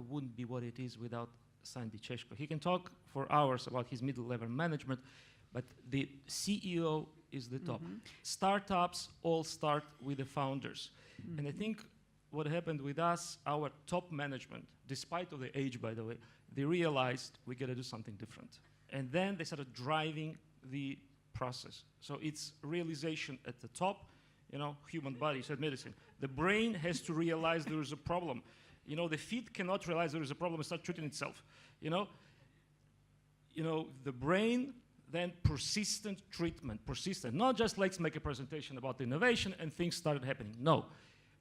wouldn't be what it is without Sandi Češko. He can talk for hours about his middle-level management, but the CEO is the top. Startups all start with the founders. And I think what happened with us, our top management, despite of the age, by the way, they realized we got to do something different. And then they started driving the process. So it's realization at the top, human body, said medicine. The brain has to realize there is a problem. The feet cannot realize there is a problem and start treating itself. The brain, then persistent treatment, not just let's make a presentation about the innovation and things started happening. No,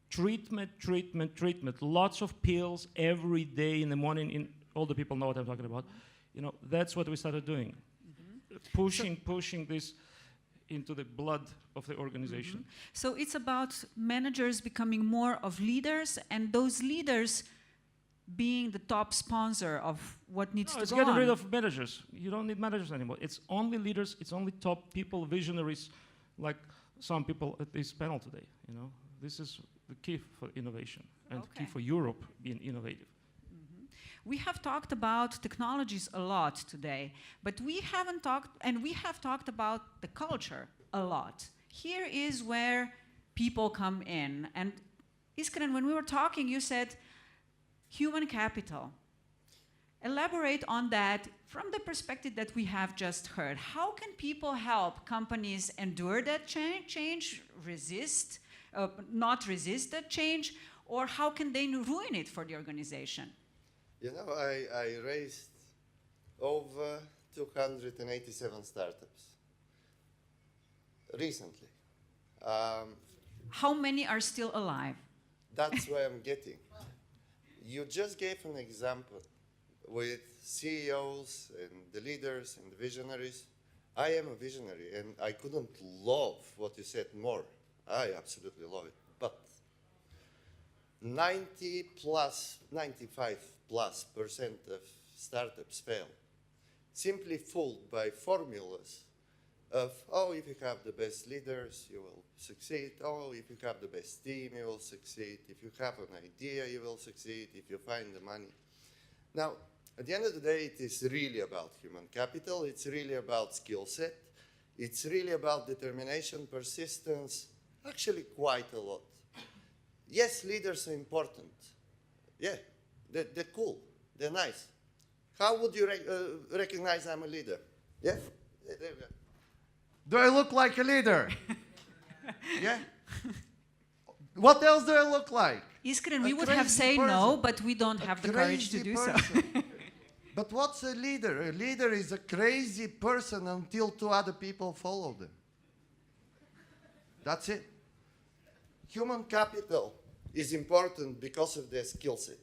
treatment, lots of pills every day in the morning. All the people know what I'm talking about. That's what we started doing, pushing this into the blood of the organization. So it's about managers becoming more of leaders, and those leaders being the top sponsor of what needs to go on. It's getting rid of managers. You don't need managers anymore. It's only leaders. It's only top people, visionaries, like some people at this panel today. This is the key for innovation and key for Europe being innovative. We have talked about technologies a lot today, but we haven't talked, and we have talked about the culture a lot. Here is where people come in. And Iskren, when we were talking, you said human capital. Elaborate on that from the perspective that we have just heard. How can people help companies endure that change, resist, not resist that change, or how can they ruin it for the organization? You know, I raised over 287 startups recently. How many are still alive? That's where I'm getting. You just gave an example with CEOs and the leaders and the visionaries. I am a visionary, and I couldn't love what you said more. I absolutely love it. But 95+% of startups fail, simply fooled by formulas of, oh, if you have the best leaders, you will succeed. Oh, if you have the best team, you will succeed. If you have an idea, you will succeed. If you find the money. Now, at the end of the day, it is really about human capital. It's really about skill set. It's really about determination, persistence, actually quite a lot. Yes, leaders are important. Yeah, they're cool. They're nice. How would you recognize I'm a leader? Yeah? There we go. Do I look like a leader? Yeah? What else do I look like? Iskren, we would have said no, but we don't have the courage to do so. But what's a leader? A leader is a crazy person until two other people follow them. That's it. Human capital is important because of their skill set.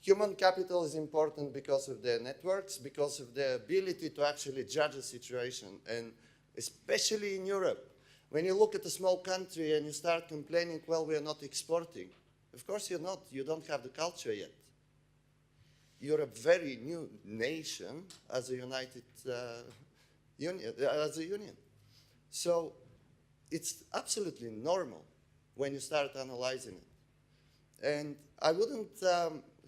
Human capital is important because of their networks, because of their ability to actually judge a situation. And especially in Europe, when you look at a small country and you start complaining, well, we are not exporting. Of course you're not. You don't have the culture yet. You're a very new nation as a united union. So it's absolutely normal when you start analyzing it. And I wouldn't,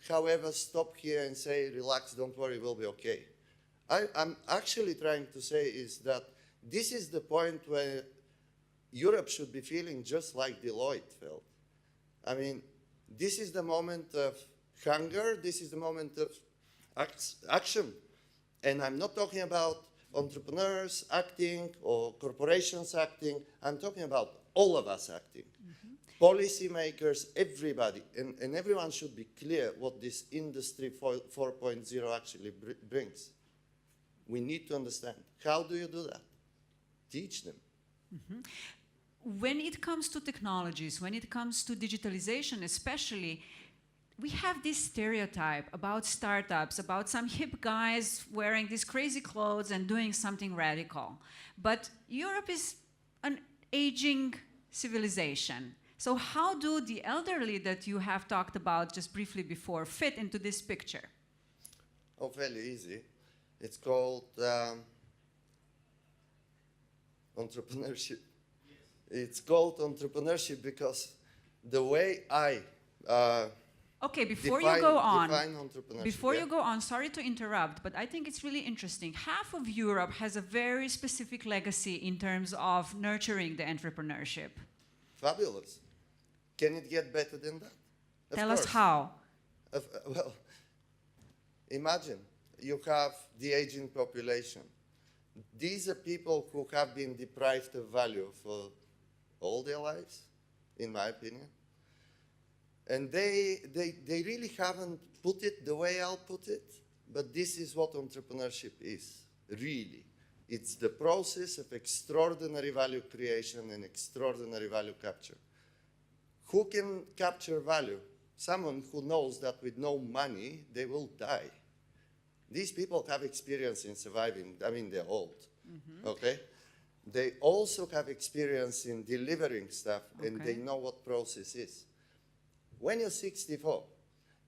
however, stop here and say, relax, don't worry, we'll be okay. I'm actually trying to say is that this is the point where Europe should be feeling just like Deloitte felt. I mean, this is the moment of hunger, this is the moment of action. And I'm not talking about entrepreneurs acting or corporations acting, I'm talking about all of us acting. Policymakers, everybody, and everyone should be clear what this Industry 4.0 actually brings. We need to understand. How do you do that? Teach them. When it comes to technologies, when it comes to digitalization especially, we have this stereotype about startups, about some hip guys wearing these crazy clothes and doing something radical. But Europe is an aging civilization. So how do the elderly that you have talked about just briefly before fit into this picture? Oh, fairly easy. It's called entrepreneurship. It's called entrepreneurship because the way I okay, before define, you go on, before you go on, sorry to interrupt, but I think it's really interesting. Half of Europe has a very specific legacy in terms of nurturing the entrepreneurship. Fabulous. Can it get better than that? Tell us how. Well, imagine you have the aging population. These are people who have been deprived of value for all their lives, in my opinion. And they really haven't put it the way I'll put it, but this is what entrepreneurship is, really. It's the process of extraordinary value creation and extraordinary value capture. Who can capture value? Someone who knows that with no money, they will die. These people have experience in surviving. I mean, they're old, okay? They also have experience in delivering stuff, and they know what process is. When you're 64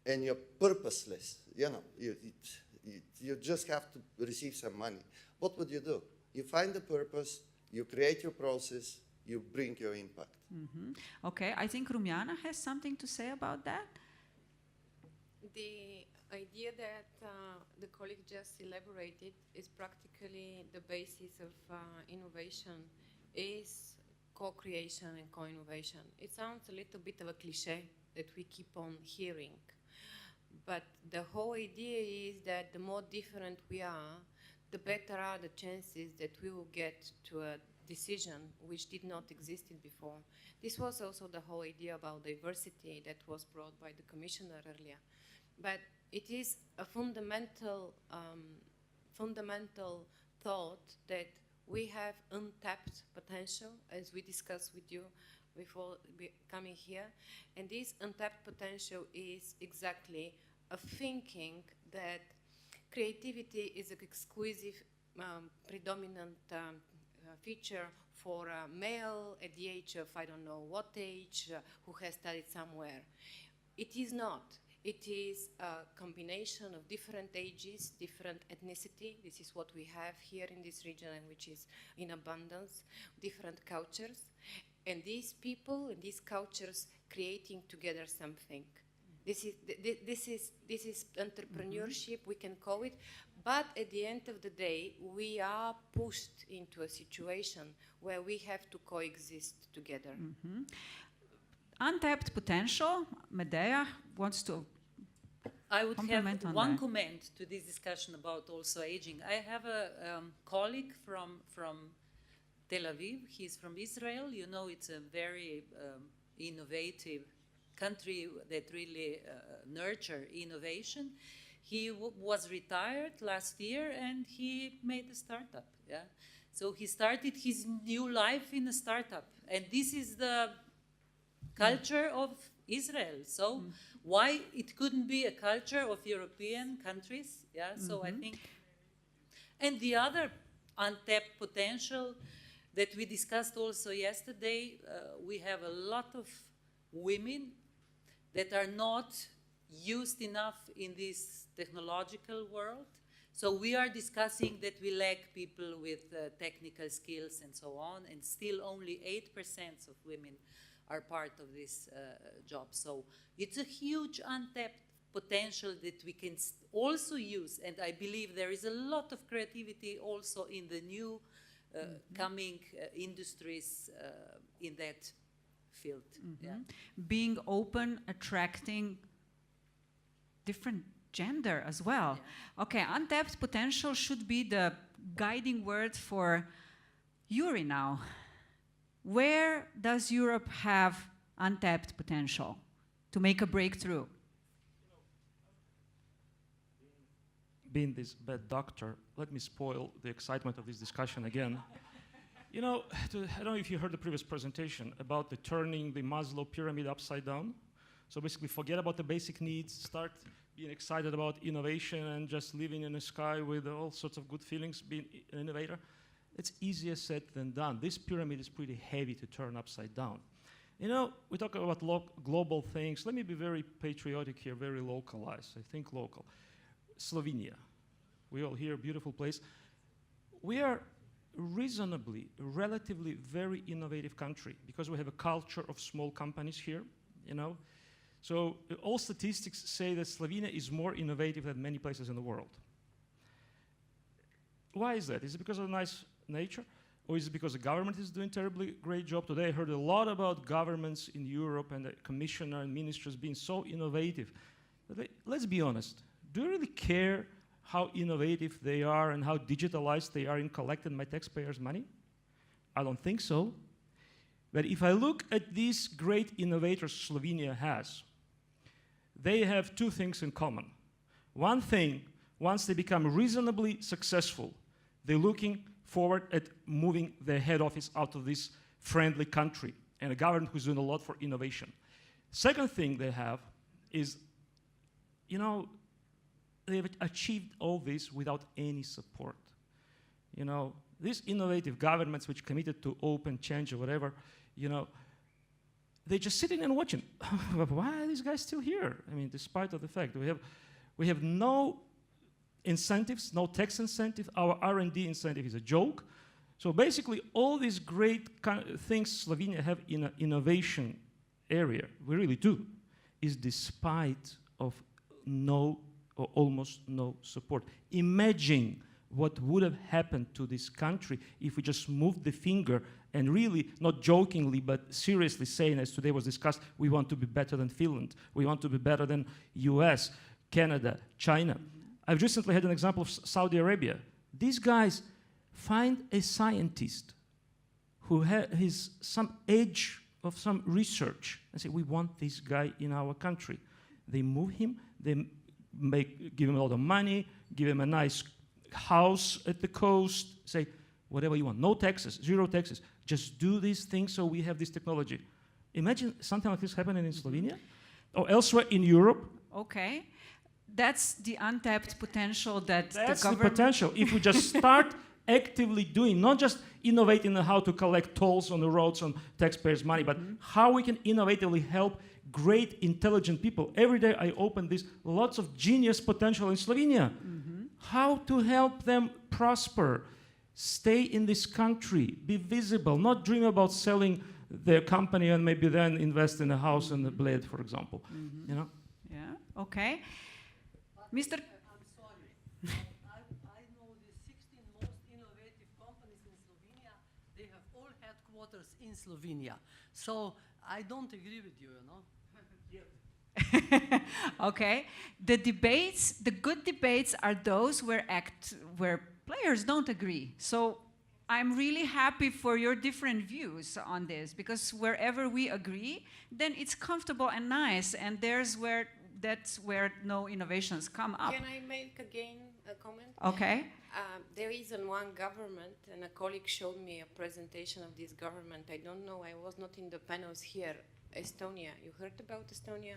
and you're purposeless, you know, you just have to receive some money, what would you do? You find the purpose, you create your process, you bring your impact. Okay, I think Rumiana has something to say about that. idea that the colleague just elaborated is practically the basis of innovation, is co-creation and co-innovation. It sounds a little bit of a cliche that we keep on hearing, but the whole idea is that the more different we are, the better are the chances that we will get to a decision which did not exist before. This was also the whole idea about diversity that was brought by the commissioner earlier. But it is a fundamental thought that we have untapped potential, as we discussed with you before coming here. And this untapped potential is exactly a thinking that creativity is an exclusive, predominant feature for a male at the age of I don't know what age, who has studied somewhere. It is not. It is a combination of different ages, different ethnicity. This is what we have here in this region, and which is in abundance, different cultures. And these people and these cultures creating together something. This is entrepreneurship, we can call it. But at the end of the day, we are pushed into a situation where we have to coexist together. Untapped potential. Medeja wants to I would have compliment on one that. comment to this discussion about also aging. I have a colleague from Tel Aviv. He's from Israel. You know, it's a very innovative country that really nurture innovation. He was retired last year and he made a startup. Yeah, so he started his new life in a startup, and this is the culture of Israel. So why it couldn't be a culture of European countries? Yeah, so I think. And the other untapped potential that we discussed also yesterday, we have a lot of women that are not used enough in this technological world. So we are discussing that we lack people with technical skills and so on, and still only 8% of women are part of this job. So it's a huge untapped potential that we can also use, and I believe there is a lot of creativity also in the new coming industries in that field. Yeah. Being open, attracting different gender as well. Yeah. Okay, untapped potential should be the guiding word for Yuri now. Where does Europe have untapped potential to make a breakthrough? Being this bad doctor, let me spoil the excitement of this discussion again. You know, I don't know if you heard the previous presentation about the turning the Maslow pyramid upside down. So basically forget about the basic needs, start being excited about innovation and just living in the sky with all sorts of good feelings, being an innovator. It's easier said than done. This pyramid is pretty heavy to turn upside down. You know, we talk about global things. Let me be very patriotic here, very localized. I think local. Slovenia. We all here, beautiful place. We are reasonably, relatively very innovative country because we have a culture of small companies here, you know. So all statistics say that Slovenia is more innovative than many places in the world. Why is that? Is it because of the nice nature? Or is it because the government is doing a terribly great job? Today I heard a lot about governments in Europe and the commissioner and ministers being so innovative. But let's be honest. Do you really care how innovative they are and how digitalized they are in collecting my taxpayers' money? I don't think so. But if I look at these great innovators Slovenia has, they have two things in common. One thing, once they become reasonably successful, they're looking forward at moving their head office out of this friendly country and a government who's doing a lot for innovation. Second thing they have is, you know, they've achieved all this without any support. You know, these innovative governments which committed to open change or whatever, you know, they're just sitting and watching. Why are these guys still here? I mean, despite of the fact we have no incentives, no tax incentive. Our R&D incentive is a joke. So basically, all these great things Slovenia have in an innovation area, we really do, is despite of no or almost no support. Imagine what would have happened to this country if we just moved the finger and really, not jokingly, but seriously saying, as today was discussed, we want to be better than Finland, we want to be better than US, Canada, China. I've recently had an example of Saudi Arabia. These guys find a scientist who has some edge of some research and say, we want this guy in our country. They move him, they give him a lot of money, give him a nice house at the coast, say, whatever you want, no taxes, 0 taxes, just do these things so we have this technology. Imagine something like this happening in Slovenia or elsewhere in Europe. Okay. That's the untapped potential that That's the the government... potential. If we just start actively doing, not just innovating on how to collect tolls on the roads on taxpayers' money, but how we can innovatively help great, intelligent people. Every day I open this, lots of genius potential in Slovenia. How to help them prosper, stay in this country, be visible, not dream about selling their company and maybe then invest in a house in the Bled, for example. You know? Yeah, okay. Mr. I'm sorry. I know the 16 most innovative companies in Slovenia. They have all headquarters in Slovenia. So I don't agree with you, you know. Okay. The debates, the good debates are those where players don't agree. So I'm really happy for your different views on this, because wherever we agree, then it's comfortable and nice, and that's where no innovations come up. Can I make again a comment? Okay. There is one government, and a colleague showed me a presentation of this government. I don't know, I was not in the panels here. Estonia, you heard about Estonia?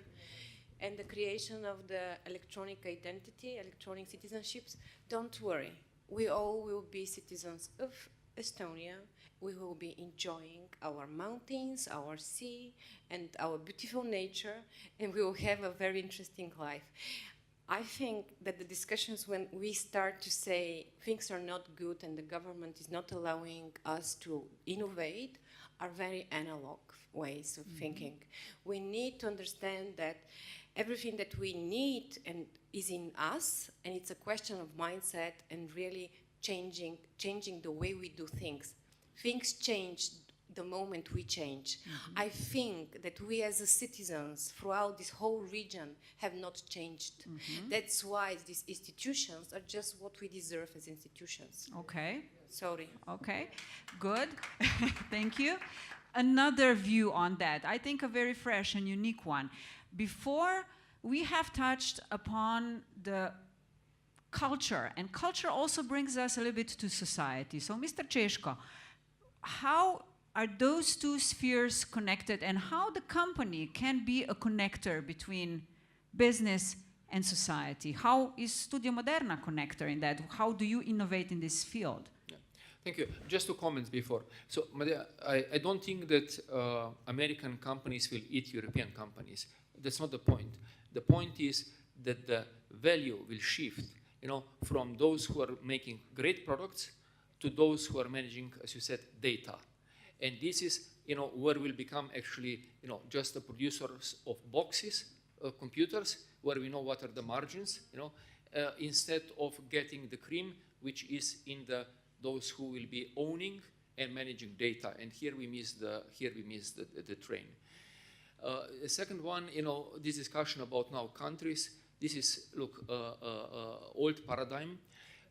And the creation of the electronic identity, electronic citizenships. Don't worry, we all will be citizens of Estonia. We will be enjoying our mountains, our sea, and our beautiful nature, and we will have a very interesting life. I think that the discussions when we start to say things are not good and the government is not allowing us to innovate are very analog ways of thinking. We need to understand that everything that we need and is in us, and it's a question of mindset and really changing the way we do things. Things change the moment we change. I think that we as citizens throughout this whole region have not changed. That's why these institutions are just what we deserve as institutions. Okay. Sorry. Okay, good. Thank you. Another view on that, I think a very fresh and unique one. Before, we have touched upon the culture, and culture also brings us a little bit to society. So, Mr. Češko, how are those two spheres connected, and how the company can be a connector between business and society? How is Studio Moderna connector in that? How do you innovate in this field? Thank you. Just 2 comments before. So, Medeja, I don't think that American companies will eat European companies. That's not the point. The point is that the value will shift, from those who are making great products to those who are managing, as you said, data. And this is, where we'll become actually, just the producers of boxes, computers, where we know what are the margins, instead of getting the cream, which is in those who will be owning and managing data. And here we miss the train. The second one, this discussion about now countries. This is, look, old paradigm.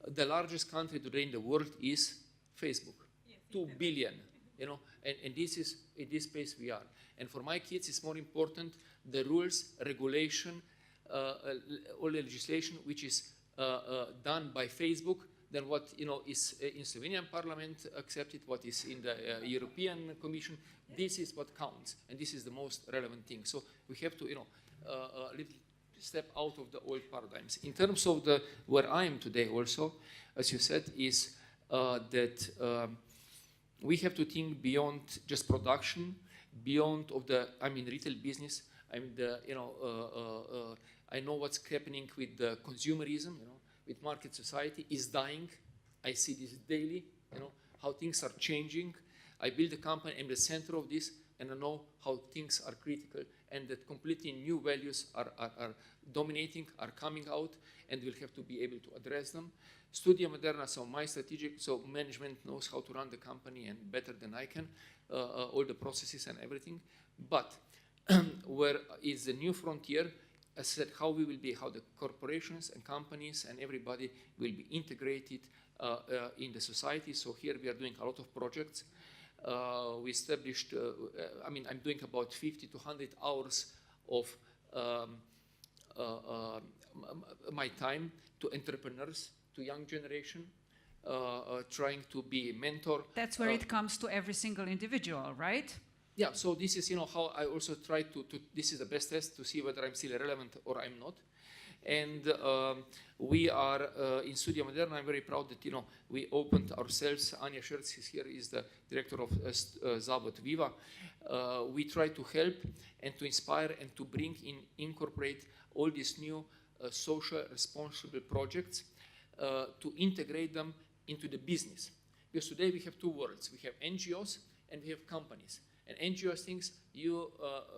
The largest country today in the world is Facebook, 2 billion. And this is in this space we are. And for my kids, it's more important the rules, regulation, all the legislation which is done by Facebook than what is in Slovenian Parliament accepted, what is in the European Commission. This is what counts, and this is the most relevant thing. So we have to, little step out of the old paradigms. In terms of where I am today, also, as you said, is that we have to think beyond just production, beyond of retail business. I know what's happening with the consumerism, with market society is dying. I see this daily, how things are changing. I build a company, I'm the center of this, and know how things are critical, and that completely new values are dominating, are coming out, and we'll have to be able to address them. Studia Moderna, so my strategic, so management knows how to run the company and better than I can, all the processes and everything. But where is the new frontier, as I said, how we will be, how the corporations and companies and everybody will be integrated in the society. So here we are doing a lot of projects. We established, I'm doing about 50 to 100 hours of my time to entrepreneurs, to young generation, trying to be a mentor. That's where it comes to every single individual, right? Yeah, so this is, how I also try to this is the best test to see whether I'm still relevant or I'm not. And we are in Studia Moderna. I'm very proud that we opened ourselves. Anja Scherz is here, is the director of Zavod Viva. We try to help and to inspire and to incorporate all these new social responsible projects to integrate them into the business. Because today we have two worlds. We have NGOs and we have companies. And NGOs thinks, you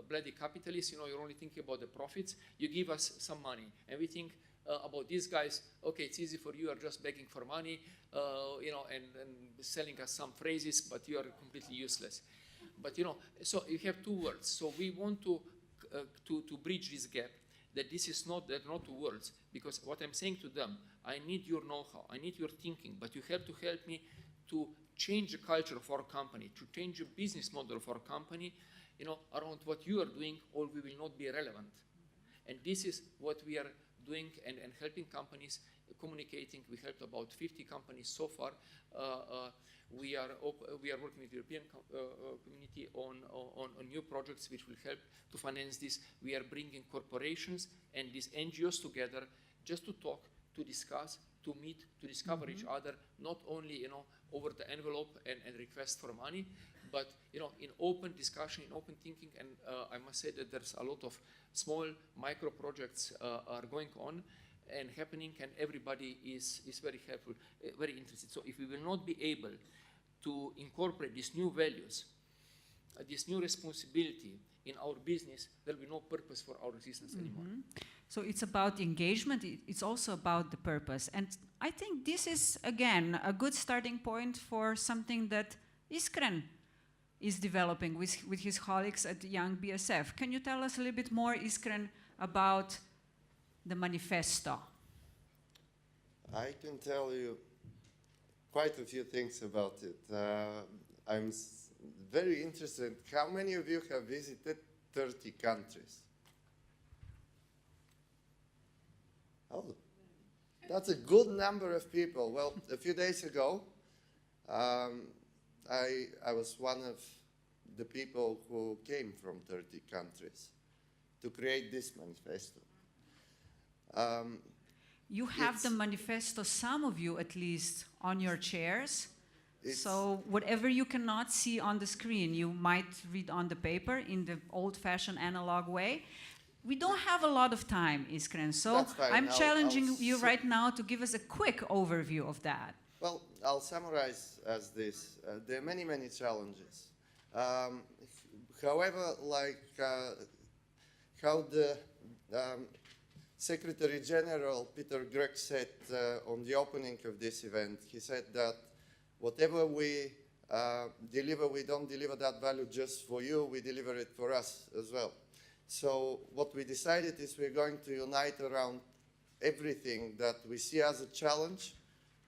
bloody capitalists, you're only thinking about the profits. You give us some money. And we think about these guys, okay, it's easy for you, are just begging for money, and selling us some phrases, but you are completely useless. But, so you have two worlds. So we want to bridge this gap, that this is not, they're not two worlds. Because what I'm saying to them, I need your know-how, I need your thinking, but you have to help me to change the culture of our company, to change the business model of our company, around what you are doing, or we will not be relevant. And this is what we are doing and helping companies communicating. We helped about 50 companies so far. We are working with the European community on new projects which will help to finance this. We are bringing corporations and these NGOs together just to talk, to discuss, to meet, to discover each other, not only over the envelope and request for money, but in open discussion, in open thinking. And I must say that there's a lot of small micro projects are going on and happening, and everybody is very helpful, very interested. So if we will not be able to incorporate these new values, this new responsibility in our business, there will be no purpose for our existence anymore. So it's about engagement, it's also about the purpose. And I think this is, again, a good starting point for something that Iskren is developing with his colleagues at Young BSF. Can you tell us a little bit more, Iskren, about the manifesto? I can tell you quite a few things about it. I'm very interested. How many of you have visited 30 countries? Oh, that's a good number of people. Well, a few days ago, I was one of the people who came from 30 countries to create this manifesto. You have the manifesto, some of you at least, on your chairs. So whatever you cannot see on the screen, you might read on the paper in the old-fashioned analog way. We don't have a lot of time, Iskren, so I'm challenging you right now to give us a quick overview of that. Well, I'll summarize as this. There are many, many challenges. However, like how the Secretary General Peter Grech said on the opening of this event, he said that whatever we deliver, we don't deliver that value just for you, we deliver it for us as well. So what we decided is we're going to unite around everything that we see as a challenge.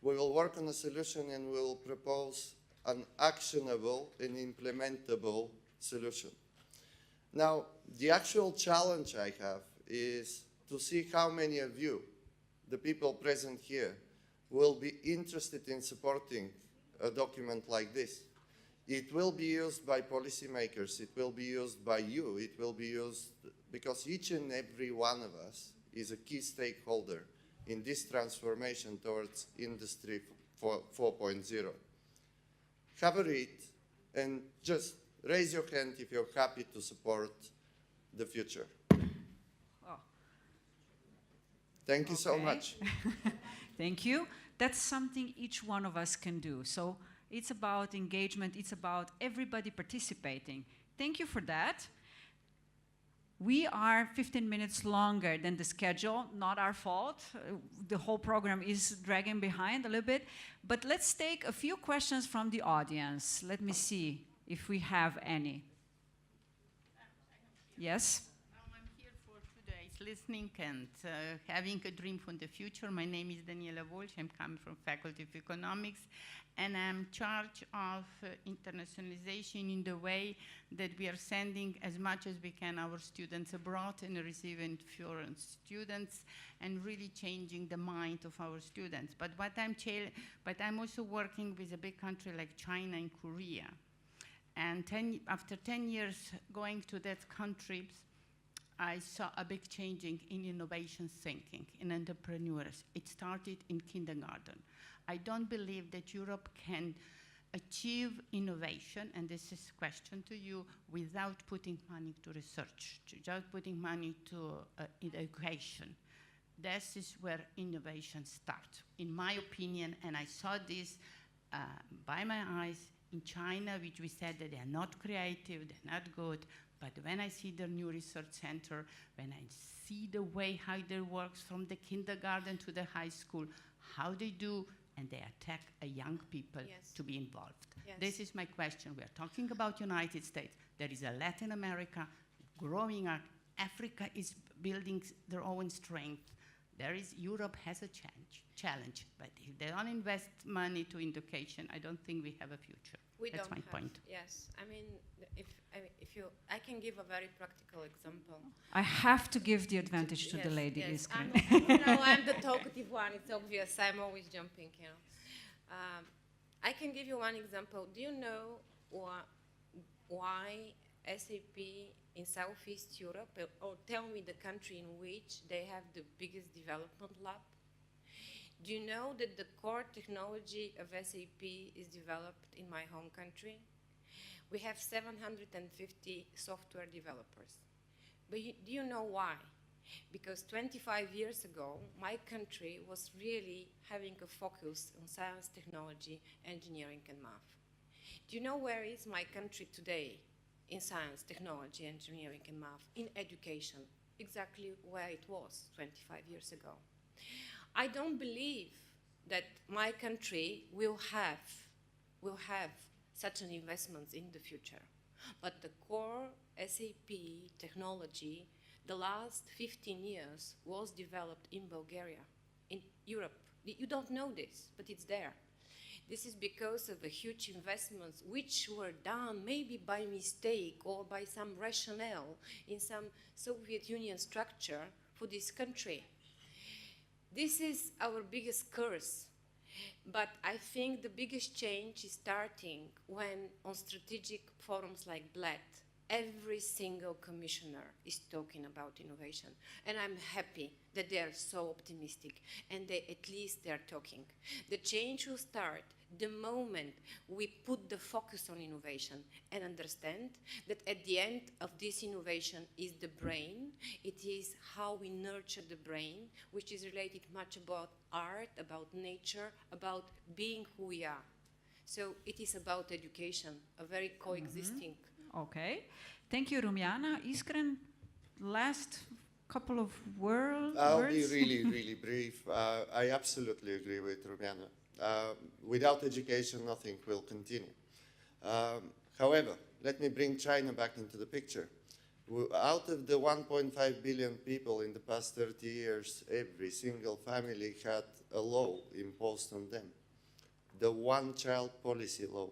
We will work on a solution and we will propose an actionable and implementable solution. Now, the actual challenge I have is to see how many of you, the people present here, will be interested in supporting a document like this. It will be used by policymakers, it will be used by you, it will be used because each and every one of us is a key stakeholder in this transformation towards Industry 4.0. Have a read and just raise your hand if you're happy to support the future. Oh. Thank you so much. Thank you. That's something each one of us can do. So it's about engagement, it's about everybody participating. Thank you for that. We are 15 minutes longer than the schedule, not our fault. The whole program is dragging behind a little bit. But let's take a few questions from the audience. Let me see if we have any. Yes? I'm here for 2 days listening and having a dream for the future. My name is Daniela Bulc. I'm coming from Faculty of Economics, and I'm in charge of internationalization in the way that we are sending as much as we can our students abroad and receiving foreign students and really changing the mind of our students. But I'm also working with a big country like China and Korea. And after 10 years going to that countries, I saw a big changing in innovation thinking, in entrepreneurs. It started in kindergarten. I don't believe that Europe can achieve innovation, and this is a question to you, without putting money to research, just putting money to education. This is where innovation starts, in my opinion, and I saw this by my eyes in China, which we said that they're not creative, they're not good, but when I see their new research center, when I see the way how they works from the kindergarten to the high school, how they do, and they attack young people to be involved. Yes. This is my question. We are talking about United States. There is a Latin America growing up. Africa is building their own strength. Europe has a challenge, but if they don't invest money to education, I don't think we have a future. That's my point. Yes, I mean, I can give a very practical example. I have to give the advantage to the lady, Iskren. I'm the talkative one. It's obvious. I'm always jumping, you know. I can give you one example. Do you know why SAP in Southeast Europe, or tell me the country in which they have the biggest development lab? Do you know that the core technology of SAP is developed in my home country? We have 750 software developers. But do you know why? Because 25 years ago, my country was really having a focus on science, technology, engineering, and math. Do you know where is my country today in science, technology, engineering, and math, in education? Exactly where it was 25 years ago. I don't believe that my country will have such an investment in the future. But the core SAP technology, the last 15 years, was developed in Bulgaria, in Europe. You don't know this, but it's there. This is because of the huge investments which were done maybe by mistake or by some rationale in some Soviet Union structure for this country. This is our biggest curse. But I think the biggest change is starting when on strategic forums like Bled, every single commissioner is talking about innovation. And I'm happy that they are so optimistic and at least they're talking. The change will start the moment we put the focus on innovation and understand that at the end of this innovation is the brain. It is how we nurture the brain, which is related much about art, about nature, about being who we are. So it is about education, a very coexisting. Okay. Thank you, Rumiana. Iskren, last couple of words? I'll be really, really brief. I absolutely agree with Rumiana. Without education, nothing will continue. However, let me bring China back into the picture. Out of the 1.5 billion people in the past 30 years, every single family had a law imposed on them, the one-child policy law.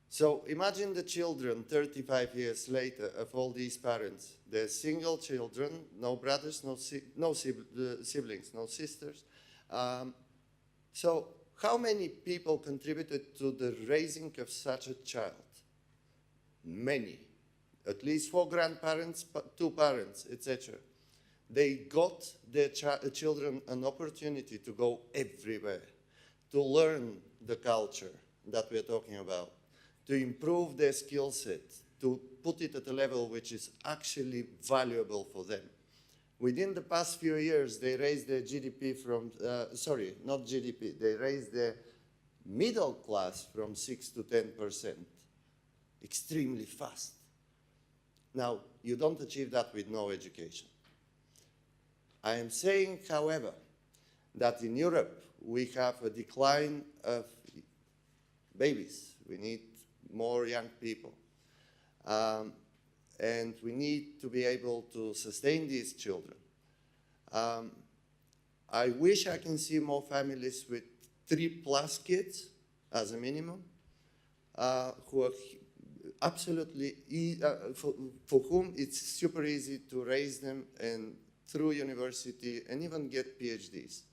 So imagine the children 35 years later of all these parents. They're single children, no brothers, no siblings, no sisters. So how many people contributed to the raising of such a child? Many. At least 4 grandparents, 2 parents, etc. They got their children an opportunity to go everywhere, to learn the culture that we're talking about, to improve their skill set, to put it at a level which is actually valuable for them. Within the past few years, they raised their GDP from, sorry, not GDP, they raised their middle class from 6 to 10%, extremely fast. Now, you don't achieve that with no education. I am saying, however, that in Europe we have a decline of babies. We need more young people. And we need to be able to sustain these children. I wish I can see more families with 3+ kids as a minimum, who are absolutely, for whom it's super easy to raise them and through university and even get PhDs.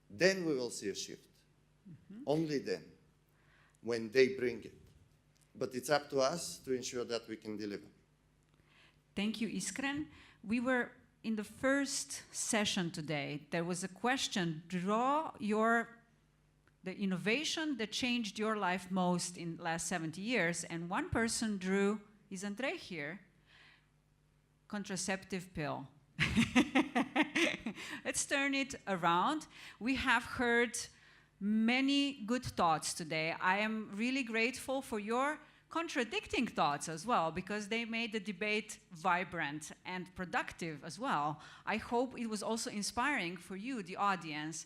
Then we will see a shift. Only then, when they bring it. But it's up to us to ensure that we can deliver. Thank you, Iskren. We were in the first session today. There was a question, draw the innovation that changed your life most in the last 70 years. And one person drew, is Andrei here? Contraceptive pill. Let's turn it around. We have heard many good thoughts today. I am really grateful for your contradicting thoughts as well, because they made the debate vibrant and productive as well. I hope it was also inspiring for you, the audience.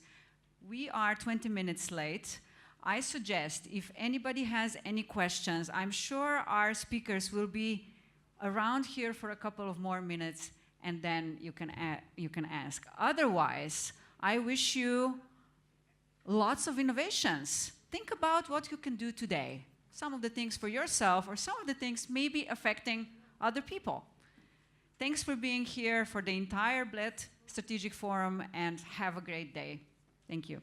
We are 20 minutes late. I suggest if anybody has any questions, I'm sure our speakers will be around here for a couple of more minutes, and then you can ask. Otherwise, I wish you lots of innovations. Think about what you can do today. Some of the things for yourself, or some of the things maybe affecting other people. Thanks for being here for the entire Bled Strategic Forum, and have a great day. Thank you.